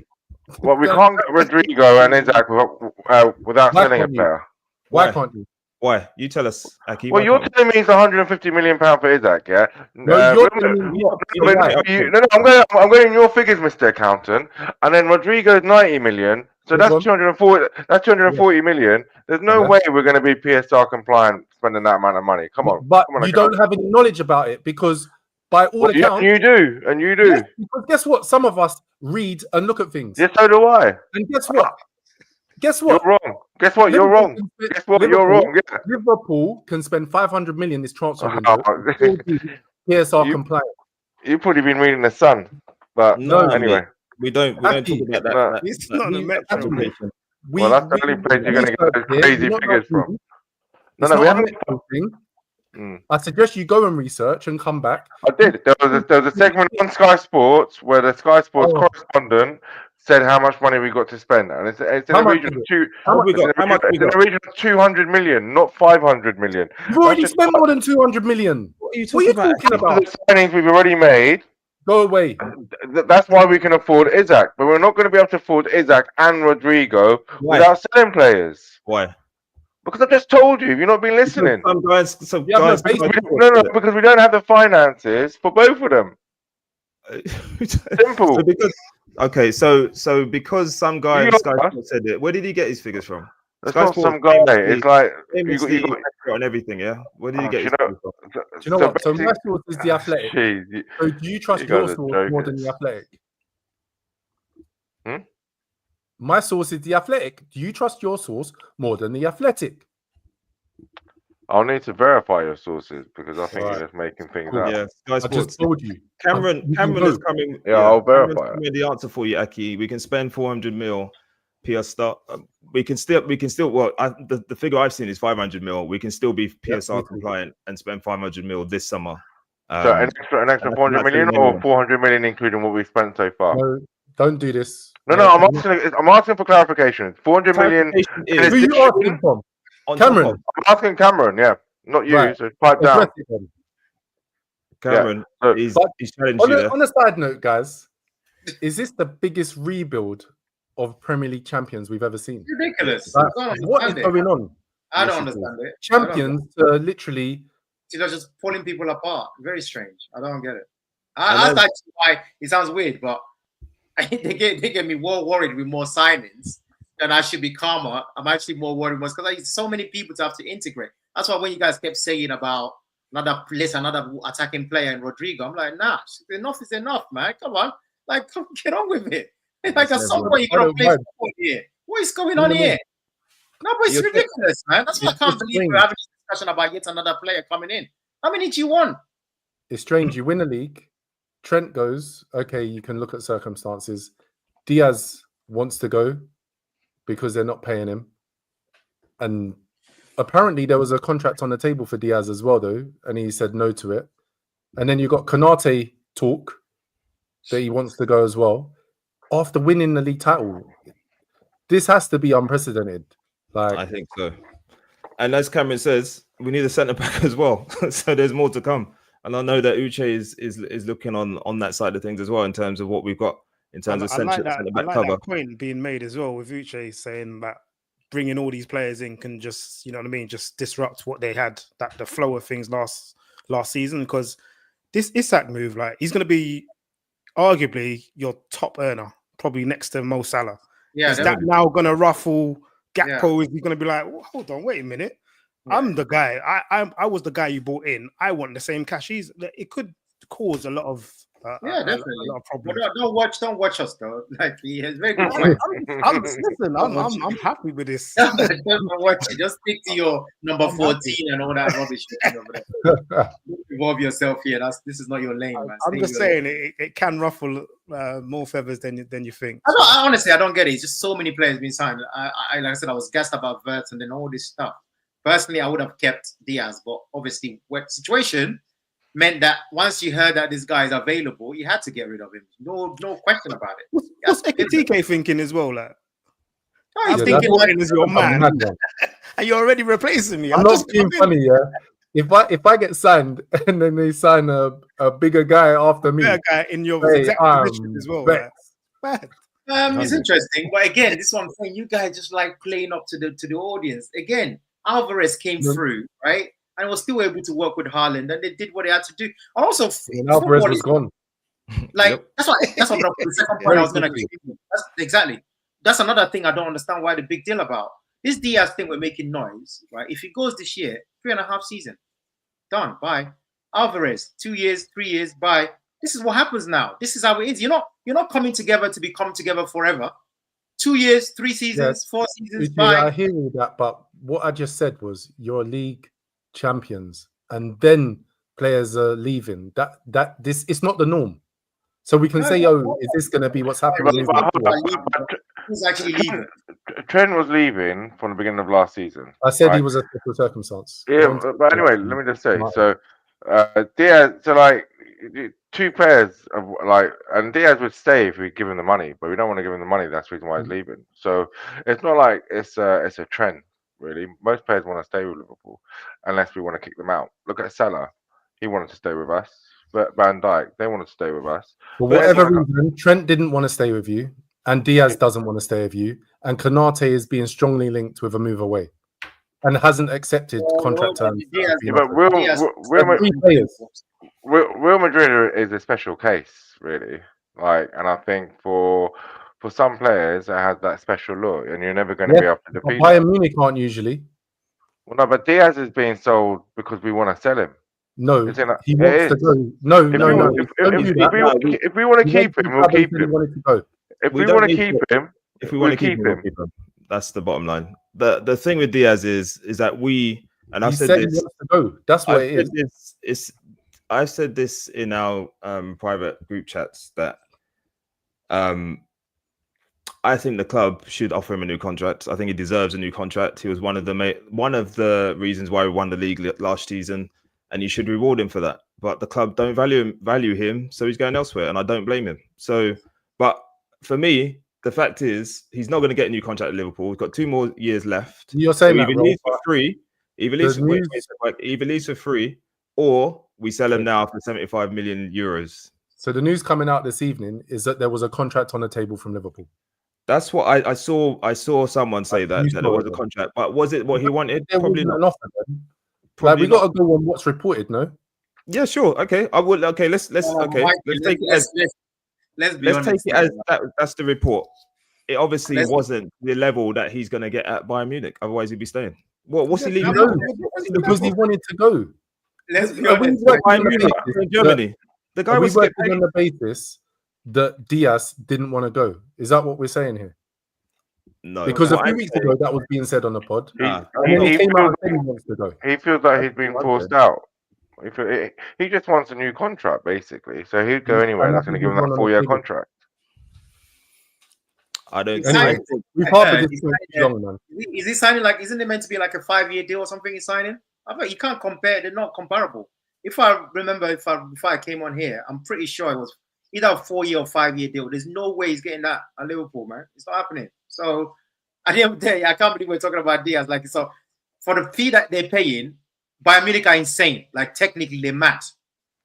Well, we can't get Rodrigo and Isak without selling a player. Why can't you? Why? You tell us, Aki. Well, you're telling me it's 150 million pound for Isak, yeah? No, I'm going your figures, Mr. Accountant, and then Rodrigo's 90 million. So that's 240. That's 240 million. There's no way we're going to be PSR compliant spending that amount of money. Come on. But you don't have any knowledge about it because, by all accounts, you do. Yes, because guess what? Some of us read and look at things. Yes, so do I. And guess what? You're wrong. Guess what? You're wrong. Guess what? You're wrong. Yeah. Liverpool can spend 500 million this transfer window. PSR compliant. You've probably been reading the Sun, but no. Anyway, we don't talk about that. It's not the Metro. Well, that's the only place you're going to get those crazy figures from. No, we haven't. I suggest you go and research and come back. I did. There was a segment on Sky Sports where the Sky Sports correspondent said how much money we got to spend, and it's in the region of 200 million, not 500 million. You've already spent more than 200 million. What are you talking about? The signings we've already made. Go away. That's why we can afford Isak, but we're not going to be able to afford Isak and Rodrigo without selling players. Why? Because I've just told you, you've not been listening. Because we don't have the finances for both of them. Simple. So because some guy said it, where did he get his figures from? It's not some guy. It's like you got on everything, yeah. Where did he get his figures from? Do you know what? So my source is the Athletic. So do you trust your source more than the Athletic? My source is the Athletic. Do you trust your source more than the Athletic? I'll need to verify your sources because I think you're just making things up. Yeah, I just told you. Cameron is coming. Yeah, I'll verify it. The answer for you, Aki. We can spend 400 mil. PSR. We can still. Well, the figure I've seen is 500 mil. We can still be PSR compliant and spend 500 mil this summer. So an extra 400 million or 400 million, including what we've spent so far. No, don't do this. No. I'm asking for clarification. 400 million. Who are you asking from? Cameron. I'm asking Cameron. Yeah, not you. Right. So pipe down. Cameron, he's challenging you. On a side note, guys, is this the biggest rebuild of Premier League champions we've ever seen? Ridiculous. What is going on? I don't understand it. Champions literally. They're just pulling people apart. Very strange. I don't get it. That's actually why it sounds weird, but they get me more worried with more signings. And I should be calmer. I'm actually more worried because there's so many people to have to integrate. That's why when you guys kept saying about another attacking player in Rodrigo, I'm like, nah, enough is enough, man. Come on, come get on with it. Like at some point you gotta play football here. What is going on here? No, but it's ridiculous, man. That's why I can't believe we're having a discussion about yet another player coming in. How many do you want? It's strange. You win a league. Trent goes. Okay, you can look at circumstances. Diaz wants to go because they're not paying him. And apparently there was a contract on the table for Diaz as well, though, and he said no to it. And then you got Konate talk that he wants to go as well. After winning the league title, this has to be unprecedented. I think so. And as Cameron says, we need a centre back as well. So there's more to come. And I know that Uche is looking on that side of things as well in terms of what we've got in terms of centre back cover. That point being made as well with Uche saying that bringing all these players in can just, you know what I mean, just disrupt what they had, that the flow of things last season. Because this Isak move, like, he's going to be arguably your top earner, probably next to Mo Salah. Yeah, is that now going to ruffle Gakpo? Is he going to be like, well, hold on, wait a minute? Yeah. I'm the guy. I was the guy you bought in. I want the same cash. It could cause a lot of definitely a lot of problems. But don't watch us though. Like, he has very good. I'm happy with this. Don't watch it. Just stick to your number 14 and all that rubbish. Don't involve yourself here. This is not your lane, man. I'm just saying it can ruffle more feathers than you think. Honestly, I don't get it. It's just so many players being signed. Like I said, I was gassed about Wirtz and then all this stuff. Personally, I would have kept Diaz, but obviously, what situation meant that once you heard that this guy is available, you had to get rid of him. No question about it. What's Ekitike thinking as well? Like, he's thinking like is your man, and you're already replacing me. I'm not being funny, yeah. If I get signed and then they sign a bigger guy after me, bigger guy in your exact position as well. It's interesting, but again, this is what I'm saying. You guys just like playing up to the audience. Again, Alvarez came through, right? And was still able to work with Haaland, and they did what they had to do. And also, Alvarez was gone. Like that's what the second point I was going to give you. Exactly. That's another thing I don't understand why the big deal about this Diaz thing. We're making noise, right? If he goes this year, 3.5 seasons, done. Bye. Alvarez, 2 years, 3 years, bye. This is what happens now. This is how it is. You're not coming together to become together forever. 2 years, 3 seasons, 4 seasons, bye. I hear you that, but what I just said was your league champions, and then players are leaving. This it's not the norm. So we can say, "Oh, is this going to be what's happening?" Who's actually leaving? Trent was leaving from the beginning of last season. I said he was a special circumstance. Yeah, but anyway, let me just say. So Diaz, so like 2 players of like, and Diaz would stay if we give him the money, but we don't want to give him the money. That's the reason why he's leaving. So it's not like it's a trend. Really, most players want to stay with Liverpool unless we want to kick them out. Look at Salah; he wanted to stay with us. But Van Dijk, they wanted to stay with us. For whatever reason, Trent didn't want to stay with you, and Diaz doesn't want to stay with you, and Konate is being strongly linked with a move away, and hasn't accepted contract terms. But Real Madrid is a special case, really. Like, and I think for some players, it has that special look, and you're never going to be able to defeat. Bayern Munich aren't usually. Well, no, but Diaz is being sold because we want to sell him. No, he wants to go. No. If we want to keep him, we'll keep him. If we want to keep him, if we want to keep him, that's the bottom line. The thing with Diaz is that we, and I've said this. He wants to go. That's what it is. I've said this in our private group chats that I think the club should offer him a new contract. I think he deserves a new contract. He was one of the reasons why we won the league last season, and you should reward him for that. But the club don't value him, so he's going elsewhere, and I don't blame him. So, but for me, the fact is he's not going to get a new contract at Liverpool. He's got 2 more years left. You're saying so either leaves for free, either leaves for free, or we sell him now for 75 million euros. So the news coming out this evening is that there was a contract on the table from Liverpool. That's what I saw. I saw someone say that there was a contract, but was it what he wanted? Probably not. Like, we got to go on what's reported, no? Yeah, sure. Okay, I will. Okay, let's take it as that's the report. It obviously wasn't the level that he's going to get at Bayern Munich. Otherwise, he'd be staying. What's he leaving? Because he wanted to go. Let's be honest. Bayern Munich in Germany. The guy was working on the basis that Diaz didn't want to go. Is that what we're saying here? No. Because a few weeks ago that was being said on the pod. He feels like he's been forced out. He just wants a new contract, basically. So he'd go anywhere that's going to give him that 4-year contract. I don't think we've harbored this long, man. Is he signing isn't it meant to be like a 5-year deal or something he's signing? I bet you can't compare, they're not comparable. If I remember before I came on here, I'm pretty sure it was either a 4-year or 5-year deal. There's no way he's getting that at Liverpool, man. It's not happening. So at the end of the day, I can't believe we're talking about Diaz. So for the fee that they're paying, Bayern Munich are insane. Like, technically, they're mad.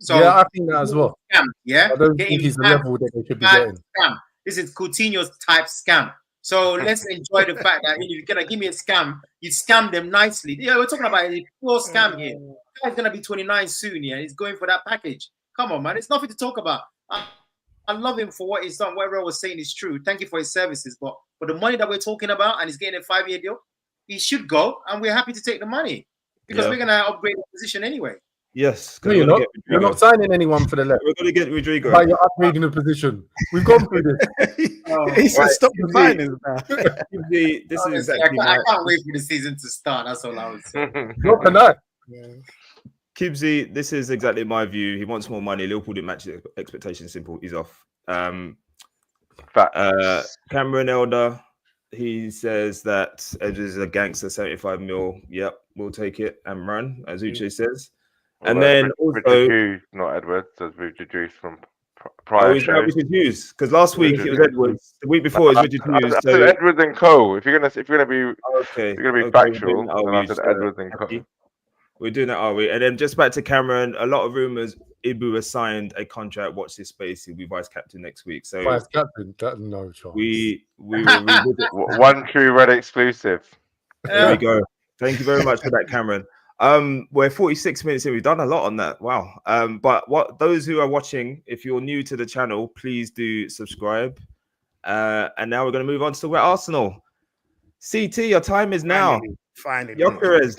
So yeah, I think that as well. Scam, yeah, I don't Getting think he's the scammed. level that they should be Type getting. scam. This is Coutinho's type scam. So let's enjoy the fact that if you're gonna give me a scam, you scam them nicely. Yeah, we're talking about a pure scam here. The guy's gonna be 29 soon, yeah. He's going for that package. Come on, man. It's nothing to talk about. I love him for what he's done. Whatever I was saying is true. Thank you for his services. But for the money that we're talking about, and he's getting a 5-year deal, he should go, and we're happy to take the money because we're gonna upgrade the position anyway. Yes, No, you're not. You're not signing anyone for the left. We're going to get Rodrigo. But you're upgrading the position. We've gone through this. He said, "Stop the finance now." This is exactly I can't wait for the season to start. That's all I would say. Not can I? Kibsy, this is exactly my view. He wants more money. Liverpool didn't match his expectations. Simple. He's off. Cameron Elder, he says that Edwards is a gangster, 75 mil. Yep, we'll take it and run, as Uche says. And then Richard also, Hughes, not Edwards, as we've deduced from prior he's now shows. Richard Hughes, because last week it was Edwards. The week before it was Richard Hughes. I So said Edwards and Co. If you're gonna be okay, factual, then I said Edwards and Co. We're doing that, are we? And then just back to Cameron, a lot of rumors. Ibu has signed a contract. Watch this space. He'll be vice captain next week. So Vice captain, no chance. we will revisit. One true red exclusive. There we go. Thank you very much for that, Cameron. We're 46 minutes in. We've done a lot on that. Wow. But those who are watching, if you're new to the channel, please do subscribe. And now we're going to move on to talk about Arsenal. CT, your time is now. Finally. Gyokeres,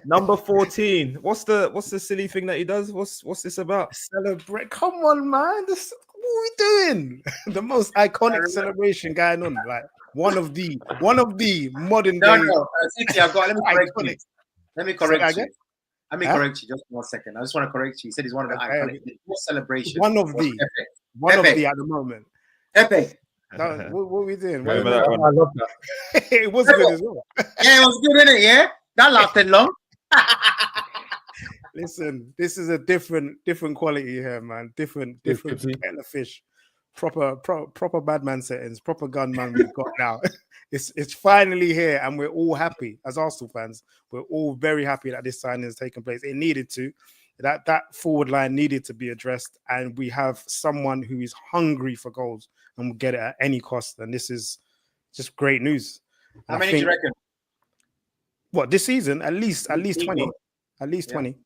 number 14. What's the silly thing that he does? What's this about? Celebrate. Come on, man. What are we doing? The most iconic celebration going on. Like one of the modern day. No, CT, let me correct you. Let me correct you. Let me correct you just 1 second. I just want to correct you. You said he's one of the iconic celebrations. One of the at the moment. Epic. What are we doing? I love that. It was good as well. Yeah, it was good, isn't it? Yeah, that lasted long. Listen, this is a different quality here, man. Different kettle of fish. Proper bad man settings, proper gunman we've got now. It's finally here, and we're all happy as Arsenal fans. We're all very happy that this signing has taken place. It needed to. That forward line needed to be addressed, and we have someone who is hungry for goals and will get it at any cost. And this is just great news. How many do you reckon? What, this season? At least 20. At least 20.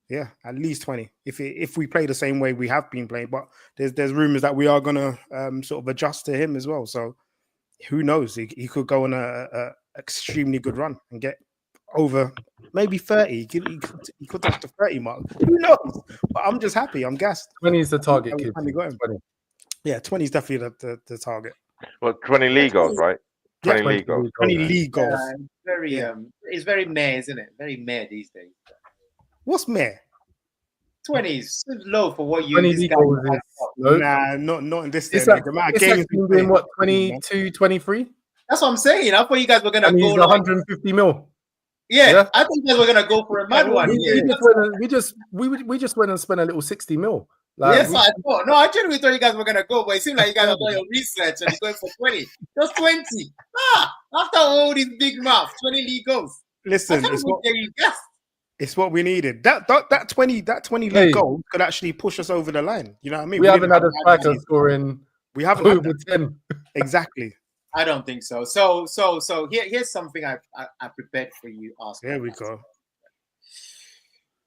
Yeah, at least 20. If we play the same way we have been playing, but there's rumors that we are gonna sort of adjust to him as well. So who knows? He could go on a extremely good run and get over maybe 30. He could touch the 30 mark. Who knows? But I'm just happy. I'm gassed. 20 is the target, kid. 20. Yeah, 20 is definitely the target. Well, 20 league goals, right? 20 league goals. 20 league goals. It's very meh, isn't it? Very meh these days. What's meh? 20 is low for what you. 20 league goals is low. Nah, not in this. It's like doing what, 22, 23? That's what I'm saying. I thought you guys were gonna go 150 mil. Yeah, I think you guys were gonna go for a mad one. We just went and spent a little 60 mil. Yes, I thought. No, I genuinely thought you guys were gonna go, but it seemed like you guys are doing your research and you're going for 20. Just 20. After all these big mouths, 20 league goals. Listen, it's what we needed. That 20 league goals could actually push us over the line. You know what I mean? We haven't had a striker scoring. We haven't over 10. Exactly. I don't think so. So here's something I prepared for you. There we go.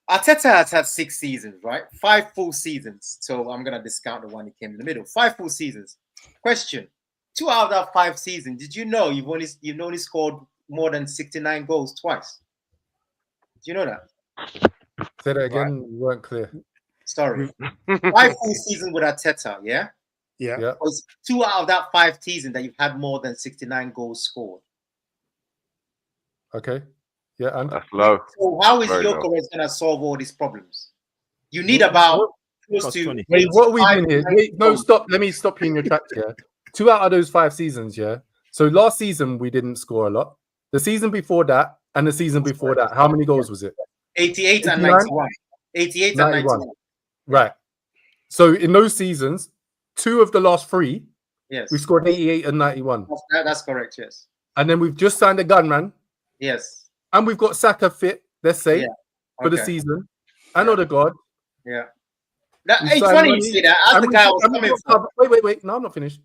Arteta has had 6 seasons, right? 5 full seasons. So I'm gonna discount the one that came in the middle. 5 full seasons. Question: 2 out of that 5 seasons, did you know you've only scored more than 69 goals twice? Do you know that? Say that again. You weren't clear. Sorry. 5 full seasons with Arteta, yeah? Yeah. Was 2 out of that 5 seasons that you've had more than 69 goals scored. Okay. Yeah, and that's low. So how is Gyokeres going to solve all these problems? You need about close to. Wait, what are we doing here? Wait, no, stop. Let me stop you in your tracks here. 2 out of those 5 seasons, yeah. So last season we didn't score a lot. The season before that and the season before that, how many goals was it? 88 and 91. 88 and 91. Right. So in those seasons, 2 of the last 3, yes, we scored 88 and 91. That's correct, yes. And then we've just signed a gunman. Yes. And we've got Saka fit, let's say, for the season. And Odegaard. Yeah. We It's signed funny you money, say that. As and the we guy got- was and we coming got- from. Wait. No, I'm not finished.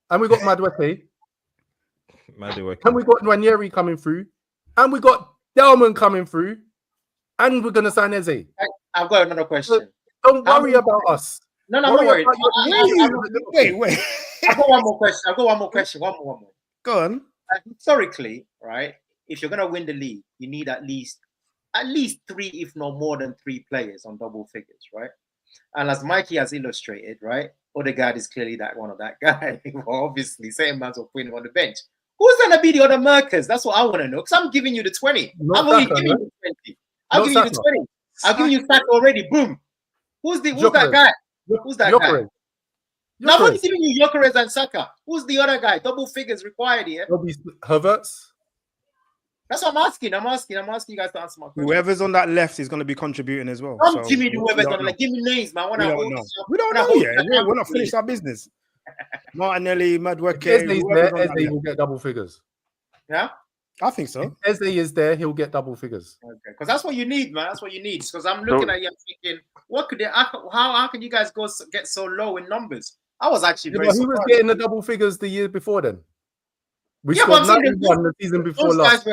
And we got Madueke, Madueke. and we got Ranieri coming through, and we got Delman coming through, and we're gonna sign Eze. I've got another question. Don't How worry many- about us. No, I'm not Worry worried. about your Wait. I've got one more question. I've got one more question. One more. Go on. Historically, right? If you're gonna win the league, you need at least 3, if not more than 3 players on double figures, right? And as Mikey has illustrated, right, Odegaard is clearly that one of that guy. Well, obviously, same amount of putting him on the bench. Who's gonna be the other markers? That's what I want to know. Because I'm giving you the 20. Not I'm only Saka, giving you the 20. I'm Not giving you the Saka. 20. I've given you Saka already. Boom. Who's that Gyökeres. guy? Who's that guy? Gyökeres. No, I'm only Gyökeres. giving you Gyokeres and Saka. Who's the other guy? Double figures required here. Havertz. That's what I'm asking. I'm asking you guys to answer my question. Whoever's on that left is going to be contributing as well. Come so give me we whoever's don't on. Like, give me names, man. We don't know yet. We're not finished our business. Martinelli, Madueke. Eze is whoever's there. on that Eze left. will get double figures. Yeah. I think so. Eze is there. He'll get double figures. Okay. Because that's what you need, man. That's what you need. Because I'm looking at you, I'm thinking, what could they? How can you guys get so low in numbers? I was actually Yeah, very but who was surprised. getting the double figures the year before then? We Yeah, but scored I'm saying 91 the season before those last.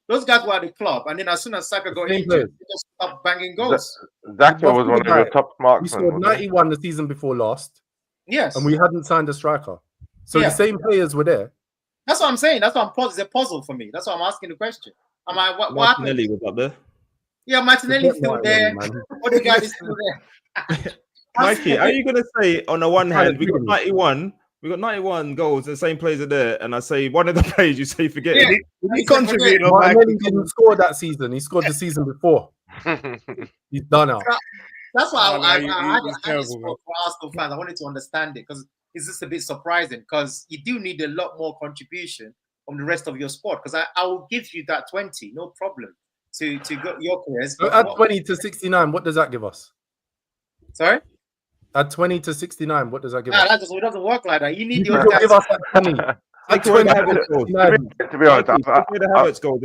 those guys were at the club, and then as soon as Saka got Same injured, players. they just stopped banging goals. Zaka But was think one of about your it. top We marksmen. scored wasn't he? 91 the season before last, Yes, and we hadn't signed a striker. So Yeah. the same players were there. that's what I'm saying. That's what it's a puzzle for me. That's why I'm asking the question. I'm like, what happened? Martinelli was up there. Yeah, Martinelli's Forget still Martinelli, there. man. Odegaard is still there. Mikey, how are you gonna say on the one Kind hand of we got triggering. 91, we got 91 goals, and the same players are there, and I say one of the players you say forget Yeah. it. He contributed on Martinelli didn't score that season. He scored the season before. He's done out. That's why Oh, no, I had he's this terrible, man. for Arsenal fans. I wanted to understand it because it's just a bit surprising because you do need a lot more contribution from the rest of your squad. Because I will give you that 20, no problem, to go Gyokeres. So add 20 to 69. What does that give us? Sorry? Add 20 to 69. What does that give Nah, us? it doesn't work like that. You need You the can other give guys. us that 20. Add Take away 20 the to Havertz goals. 69. To be honest, Mikey, take away the Havertz goals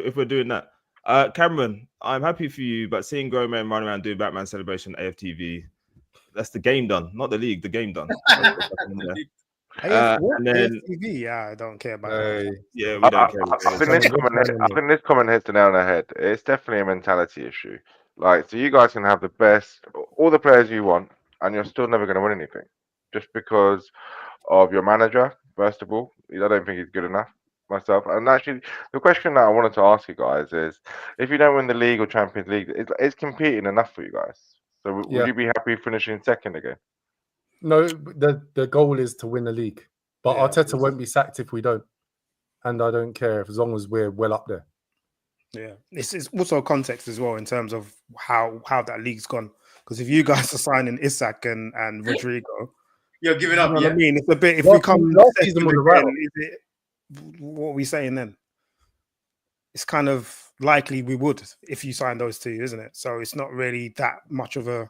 if we're doing that. Cameron, I'm happy for you, but seeing grown men run around doing Batman celebration AFTV, that's the game done, not the league. The game done. And then TV, yeah, I don't care about yeah, we don't care. I think this comment hits the nail on the head. It's definitely a mentality issue. Like, so you guys can have the best, all the players you want, and you're still never going to win anything, just because of your manager. First of all, I don't think he's good enough myself. And actually, the question that I wanted to ask you guys is, if you don't win the league or Champions League, is competing enough for you guys? So would you be happy finishing second again? No, the goal is to win the league. But Yeah, Arteta won't be sacked if we don't. And I don't care as long as we're well up there. Yeah, it's also context as well in terms of how that league's gone. Because if you guys are signing Isak and Rodrigo, You're giving you up, know what yeah? I mean? It's a bit. If Last we come last second season was a again, write-off. is it, what are we saying then? It's kind of likely we would if you sign those two, isn't it? So it's not really that much of a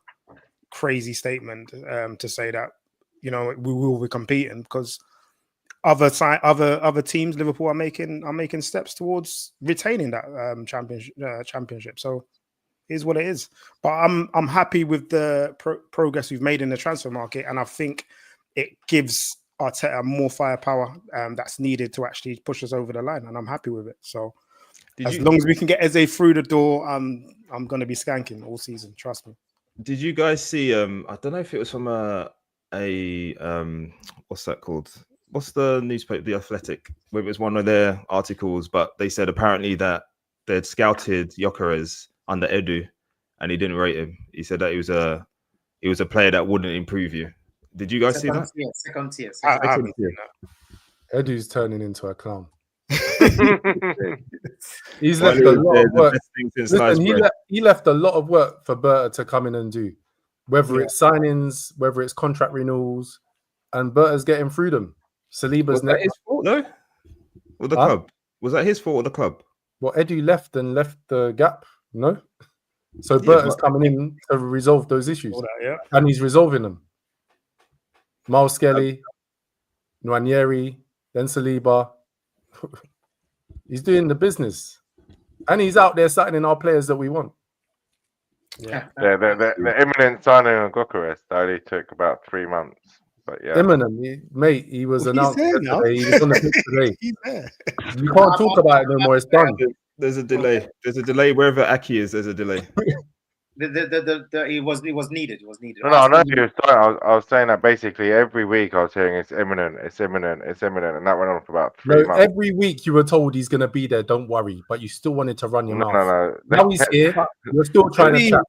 crazy statement to say that, you know, we will be competing, because other teams, Liverpool are making steps towards retaining that championship. So is what it is. But I'm happy with the progress we've made in the transfer market, and I think it gives Arteta more firepower that's needed to actually push us over the line, and I'm happy with it. So as long as we can get Eze through the door, I'm going to be skanking all season. Trust me. Did you guys see? I don't know if it was from a what's that called? What's the newspaper? The Athletic. Where it was one of their articles, but they said apparently that they'd scouted Gyokeres under Edu, and he didn't rate him. He said that he was a player that wouldn't improve you. Did you guys see that? Second tier. I haven't seen that. Edu's turning into a clown. He's He's left a lot of work. Listen, He left a lot of work for Berta to come in and do, whether it's signings, whether it's contract renewals, and Berta's getting through them. Saliba's was that his fault though? With the club? Was that his fault or the club? Well, Edu left the gap, no? So Berta's coming in to resolve those issues, and he's resolving them. Miles Skelly, Nwaneri, then Saliba. He's doing the business, and he's out there signing our players that we want. Yeah. The imminent signing of Gyokeres only took about 3 months. But yeah, Eminem, mate, he was Well, he's announced there now. yesterday. He was on the pitch today. He's there. You can't talk about it no more. It's done. There's a delay. There's a delay wherever Aki is. There's a delay. It was needed. It was needed. no, I know you were saying. I was saying that basically every week I was hearing it's imminent, it's imminent, it's imminent, and that went on for about 3 months. Every week you were told he's going to be there. Don't worry, but you still wanted to run your mouth. No. Now he's here. You're still trying to chat.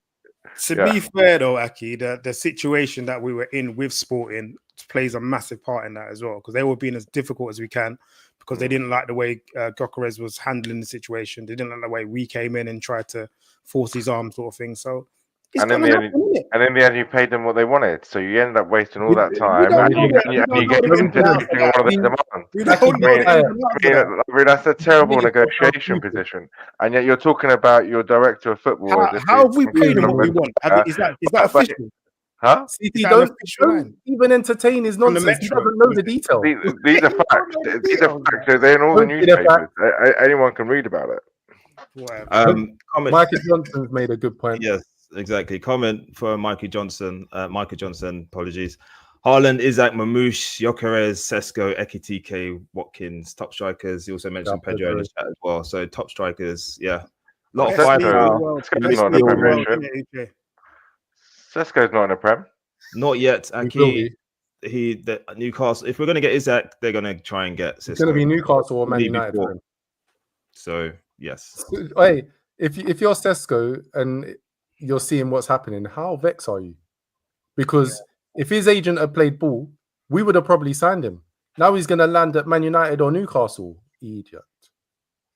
To be fair, though, Aki, the situation that we were in with Sporting plays a massive part in that as well, because they were being as difficult as we can because they didn't like the way Gyokeres was handling the situation. They didn't like the way we came in and tried to force his arm, sort of thing. So, and in the end, you paid them what they wanted, so you ended up wasting all that time, and you get into one of the demands. That's a terrible negotiation position, and yet you're talking about your director of football. How have we paid him what we want? Is that official? Huh? CT don't even entertain his nonsense. He doesn't know the detail. These are facts. These are facts. They're in all the newspapers. Anyone can read about it. Mikey Johnson's made a good point. Yes, exactly. Comment for Mikey Johnson. Apologies. Haaland, Isak, Mamouche, Gyokeres, Sesko, Ekitike, Watkins, top strikers. He also mentioned Pedro in the chat as well. So top strikers, yeah. A lot of firepower. Sesko's not in the Prem. Not yet. Aki, Newcastle. If we're going to get Isak, they're going to try and get Sesko. It's going to be Newcastle or Man United. So yes. Hey, if you're Sesko and you're seeing what's happening, how vexed are you? Because if his agent had played ball, we would have probably signed him. Now he's going to land at Man United or Newcastle. Idiot.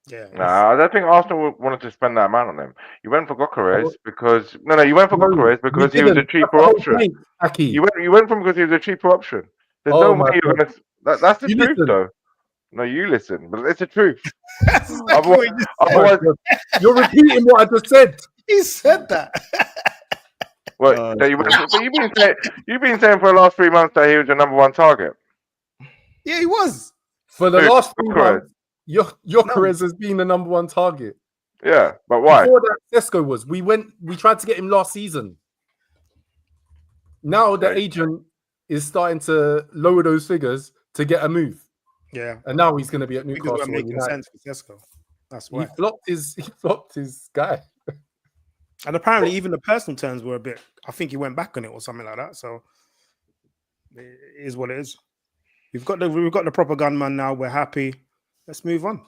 Yeah. I don't think Arsenal wanted to spend that amount on him. You went for Gyokeres because you went for Gyokeres because he was a cheaper option. You went from because he was a cheaper option. There's no way you're gonna. That's the truth, though. No, you listen, but it's the truth. Otherwise, you're repeating what I just said. He said that. Well, you've been saying for the last 3 months that he was your number one target. Yeah, he was. For the last 3 months. Gyokeres has been the number one target. Yeah, but why? Before that, Sesko was. We tried to get him last season. Now the agent is starting to lower those figures to get a move. Yeah, and now he's going to be at Newcastle. It's making sense for Sesko. That's why he flopped his guy. And apparently, even the personal terms were a bit. I think he went back on it or something like that. So it is what it is. We've got the proper gunman now. We're happy. Let's move on.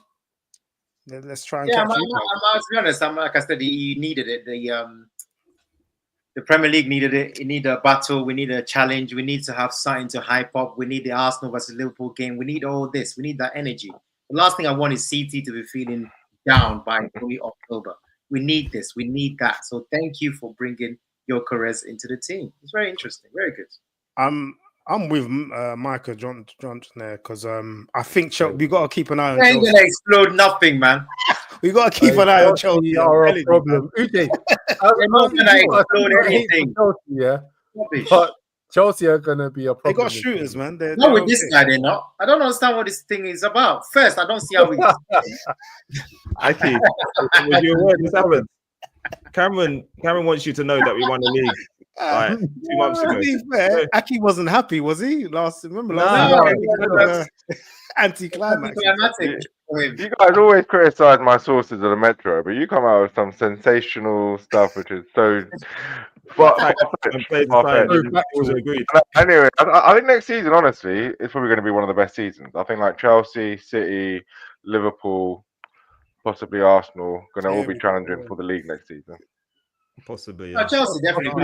Let's try and catch you. To be honest, like I said, you needed it. The Premier League needed it. It needed a battle. We need a challenge. We need to have something to hype up. We need the Arsenal versus Liverpool game. We need all this. We need that energy. The last thing I want is CT to be feeling down by early October. We need this. We need that. So thank you for bringing Gyokeres into the team. It's very interesting. Very good. I'm with Micah Johnson there because I think we got to keep an eye on Chelsea. Ain't gonna explode nothing, man. We got to keep an eye on Chelsea. Are a problem. They're not gonna explode anything. Yeah, but Chelsea are gonna be a problem. They got shooters, man. Not with this guy, they're not. I don't understand what this thing is about. First, I don't see how we. Aki, was you aware this happened? Cameron wants you to know that we won the league. Right, 2 months ago. To be fair, Aki wasn't happy, was he? Remember anticlimax. You guys always criticize my sources of the Metro, but you come out with some sensational stuff, which is so. But anyway, I think next season, honestly, it's probably going to be one of the best seasons. I think like Chelsea, City, Liverpool, possibly Arsenal, going to all be challenging for the league next season. Possibly, yeah. Chelsea definitely.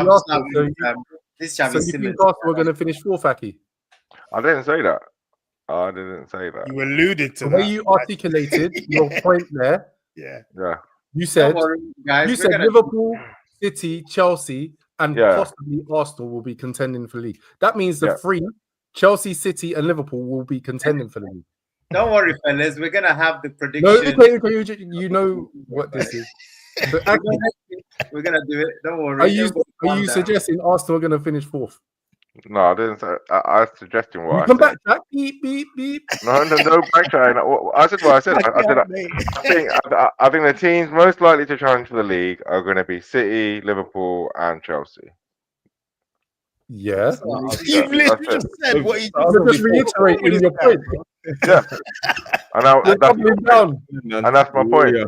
This so you think Arsenal are going to finish fourth, Aki? I didn't say that. You alluded to the way you articulated your point there. Yeah. You said Liverpool, City, Chelsea, and possibly Arsenal will be contending for the league. That means the three, Chelsea, City, and Liverpool, will be contending for the league. Don't worry, fellas. We're gonna have the prediction. No, you know what this is. But we're gonna do it. Don't worry. Are you suggesting Arsenal are going to finish fourth? No, I didn't say. I was suggesting You what I come said. back, Jack. Beep, beep, beep. No backtracking. I said what I said. I think the teams most likely to challenge for the league are going to be City, Liverpool, and Chelsea. Yeah. You've literally just said what you I'm just reiterating your point. Yeah, and now You're doubling down. and that's my point. Yeah.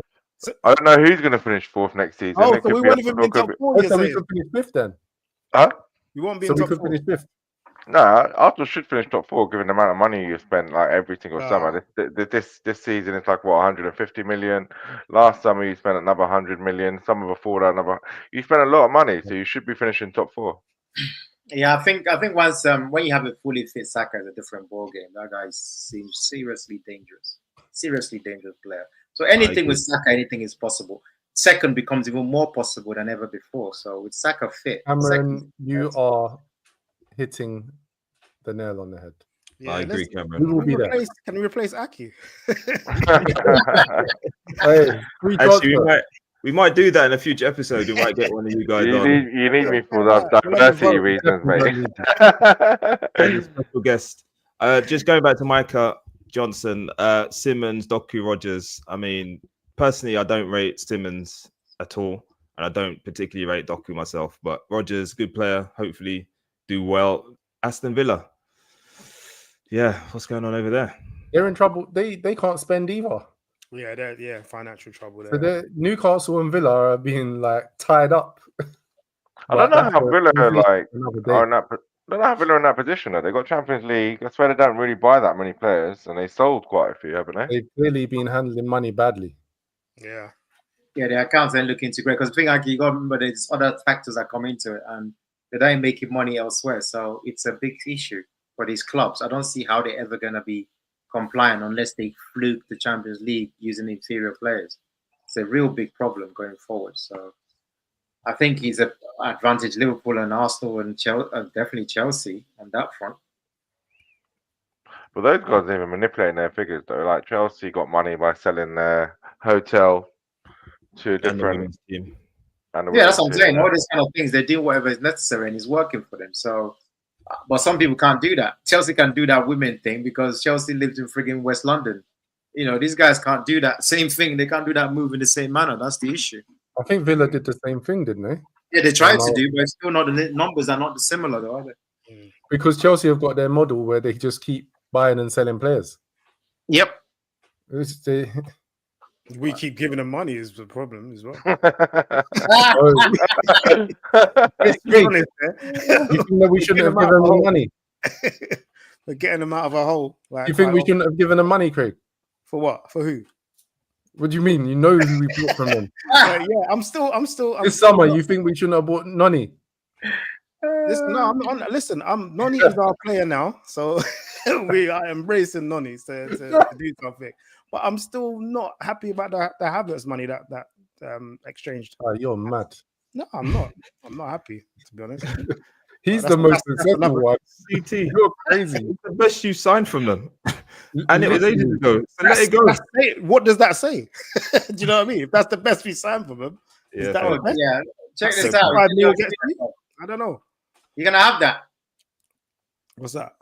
I don't know who's going to finish fourth next season. Oh, It so could we be won't even be in Arsenal, top could be- four. Oh, You're so we saying could finish fifth then. Huh? you won't be So in we top could four. finish fifth. No, Arsenal should finish top four given the amount of money you spent like every single summer. This season it's like what 150 million. Last summer you spent another 100 million. Summer before that another. You spent a lot of money, so you should be finishing top four. Yeah, I think once when you have a fully fit Saka, it's a different ball game. That guy seems seriously dangerous player. So anything with Saka, anything is possible. Second becomes even more possible than ever before. So with Saka fit, Cameron, you are hitting the nail on the head. Yeah, I agree, We Cameron. will be there. Can we replace Aki? Hey, free Actually, transfer. we might do that in a future episode. We might get one of you guys on. You need me for Yeah, that we'll have a diversity vote. reasons, mate. Any special guest. Just going back to Micah Johnson, Simmons, Doku, Rogers. I mean, personally, I don't rate Simmons at all, and I don't particularly rate Doku myself. But Rogers, good player. Hopefully, do well. Aston Villa. Yeah, what's going on over there? They're in trouble. They can't spend either. Yeah, financial trouble So there. Newcastle and Villa are being like tied up. I don't know how Villa are like Another day. are in that. I don't know how Villa are in that position. Though. They got Champions League. That's why they don't really buy that many players, and they sold quite a few, haven't they? They've clearly been handling money badly. Yeah. yeah, the accounts ain't looking too great. Because the thing, like, you got to remember there's other factors that come into it, and they ain't making money elsewhere. So it's a big issue for these clubs. I don't see how they're ever gonna be compliant unless they fluke the Champions League using inferior players. It's a real big problem going forward. So I think he's an advantage Liverpool and Arsenal and definitely Chelsea on that front. But those guys are even manipulating their figures though. Like Chelsea got money by selling their hotel to a And the different. women's team. And the Yeah, that's what I'm women's saying. team. All these kind of things, they do whatever is necessary and it's working for them. So, but some people can't do that. Chelsea can do that women thing because Chelsea lives in frigging West London. You know, these guys can't do that same thing. They can't do that move in the same manner. That's the issue. I think Villa did the same thing, didn't they? Yeah, they tried to do, but it's still not. The numbers are not similar, though, are they? Because Chelsea have got their model where they just keep buying and selling players. Yep. We keep giving them money is the problem as well. Let's be honest, you think that we shouldn't have given them money? We're getting them out of a hole. Like, You think we shouldn't have given them money, Craig? For what? For who? What do you mean? You know who we bought from them. Yeah, I'm still. This summer, you think we shouldn't have bought Noni? Listen, no, listen. Noni is our player now, so we are embracing Noni to do something. But I'm still not happy about the Havertz money that exchanged. Oh, you're mad. No, I'm not. I'm not happy, to be honest. He's the most successful one. CT. You're crazy. It's the best you signed from them. And it was ages ago. So let it go. What does that say? Do you know what I mean? If that's the best we signed from him, Yeah, is that fair. the best? Yeah. Check this So out. 5 mil gets me? I don't know. You're gonna have that. What's that?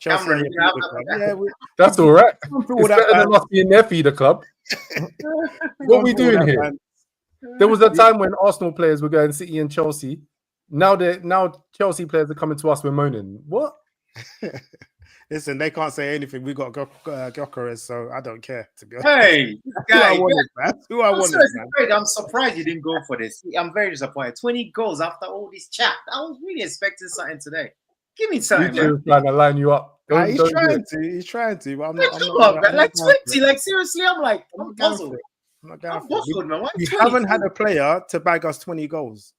Cameron, Chelsea. you have that. Yeah, That's all right. all It's that, better than us being their feeder club. What are we doing here? man. There was a time when Arsenal players were going City and Chelsea. Now Chelsea players are coming to us. We're moaning. What? Listen, they can't say anything. We got Gyokeres, so I don't care, to be honest. Hey, Who I guy, wanted, man. Who I I'm, wanted, seriously man. great. I'm surprised you didn't go for this. I'm very disappointed. 20 goals after all this chat. I was really expecting something today. Give me something, He man. was trying to line you up. He's Don't do trying it. to. He's trying to. But I'm Like, not. come on, man. Like I'm not 20. Like, seriously, I'm like, I'm down puzzled. for it. I'm not down I'm for it. puzzled, man. Why We 20? haven't had a player to bag us 20 goals.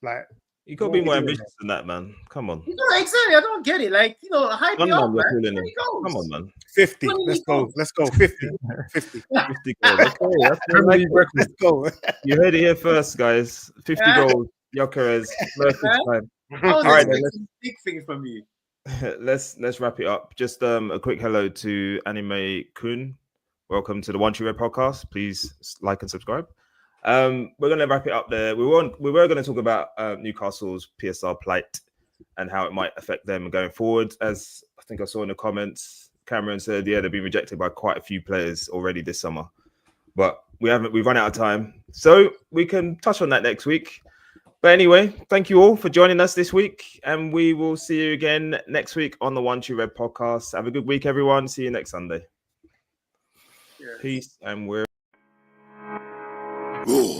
Like, You got to be more ambitious than that, man. Come on. You know, exactly. I don't get it. Like, you know, hype One me up, man, you're man. calling 20 him. goals. Come on, man. 50. 20 Let's go. goals. Let's go. 50. 50. 50 goals. Okay, that's Premier League record. Let's go. you heard it here first, guys. 50 Yeah. goals. Gyokeres. Murphy's time. I was All right, expecting big thing from you. let's wrap it up. Just a quick hello to Anime Kun. Welcome to the One True Red podcast. Please like and subscribe. We're gonna wrap it up there. We were going to talk about Newcastle's PSR plight, and how it might affect them going forward. As I think I saw in the comments, Cameron said, yeah, they've been rejected by quite a few players already this summer. But we've run out of time. So we can touch on that next week. But anyway, thank you all for joining us this week. And we will see you again next week on the One True Red podcast. Have a good week, everyone. See you next Sunday. Yeah. Peace, and we're... Raw.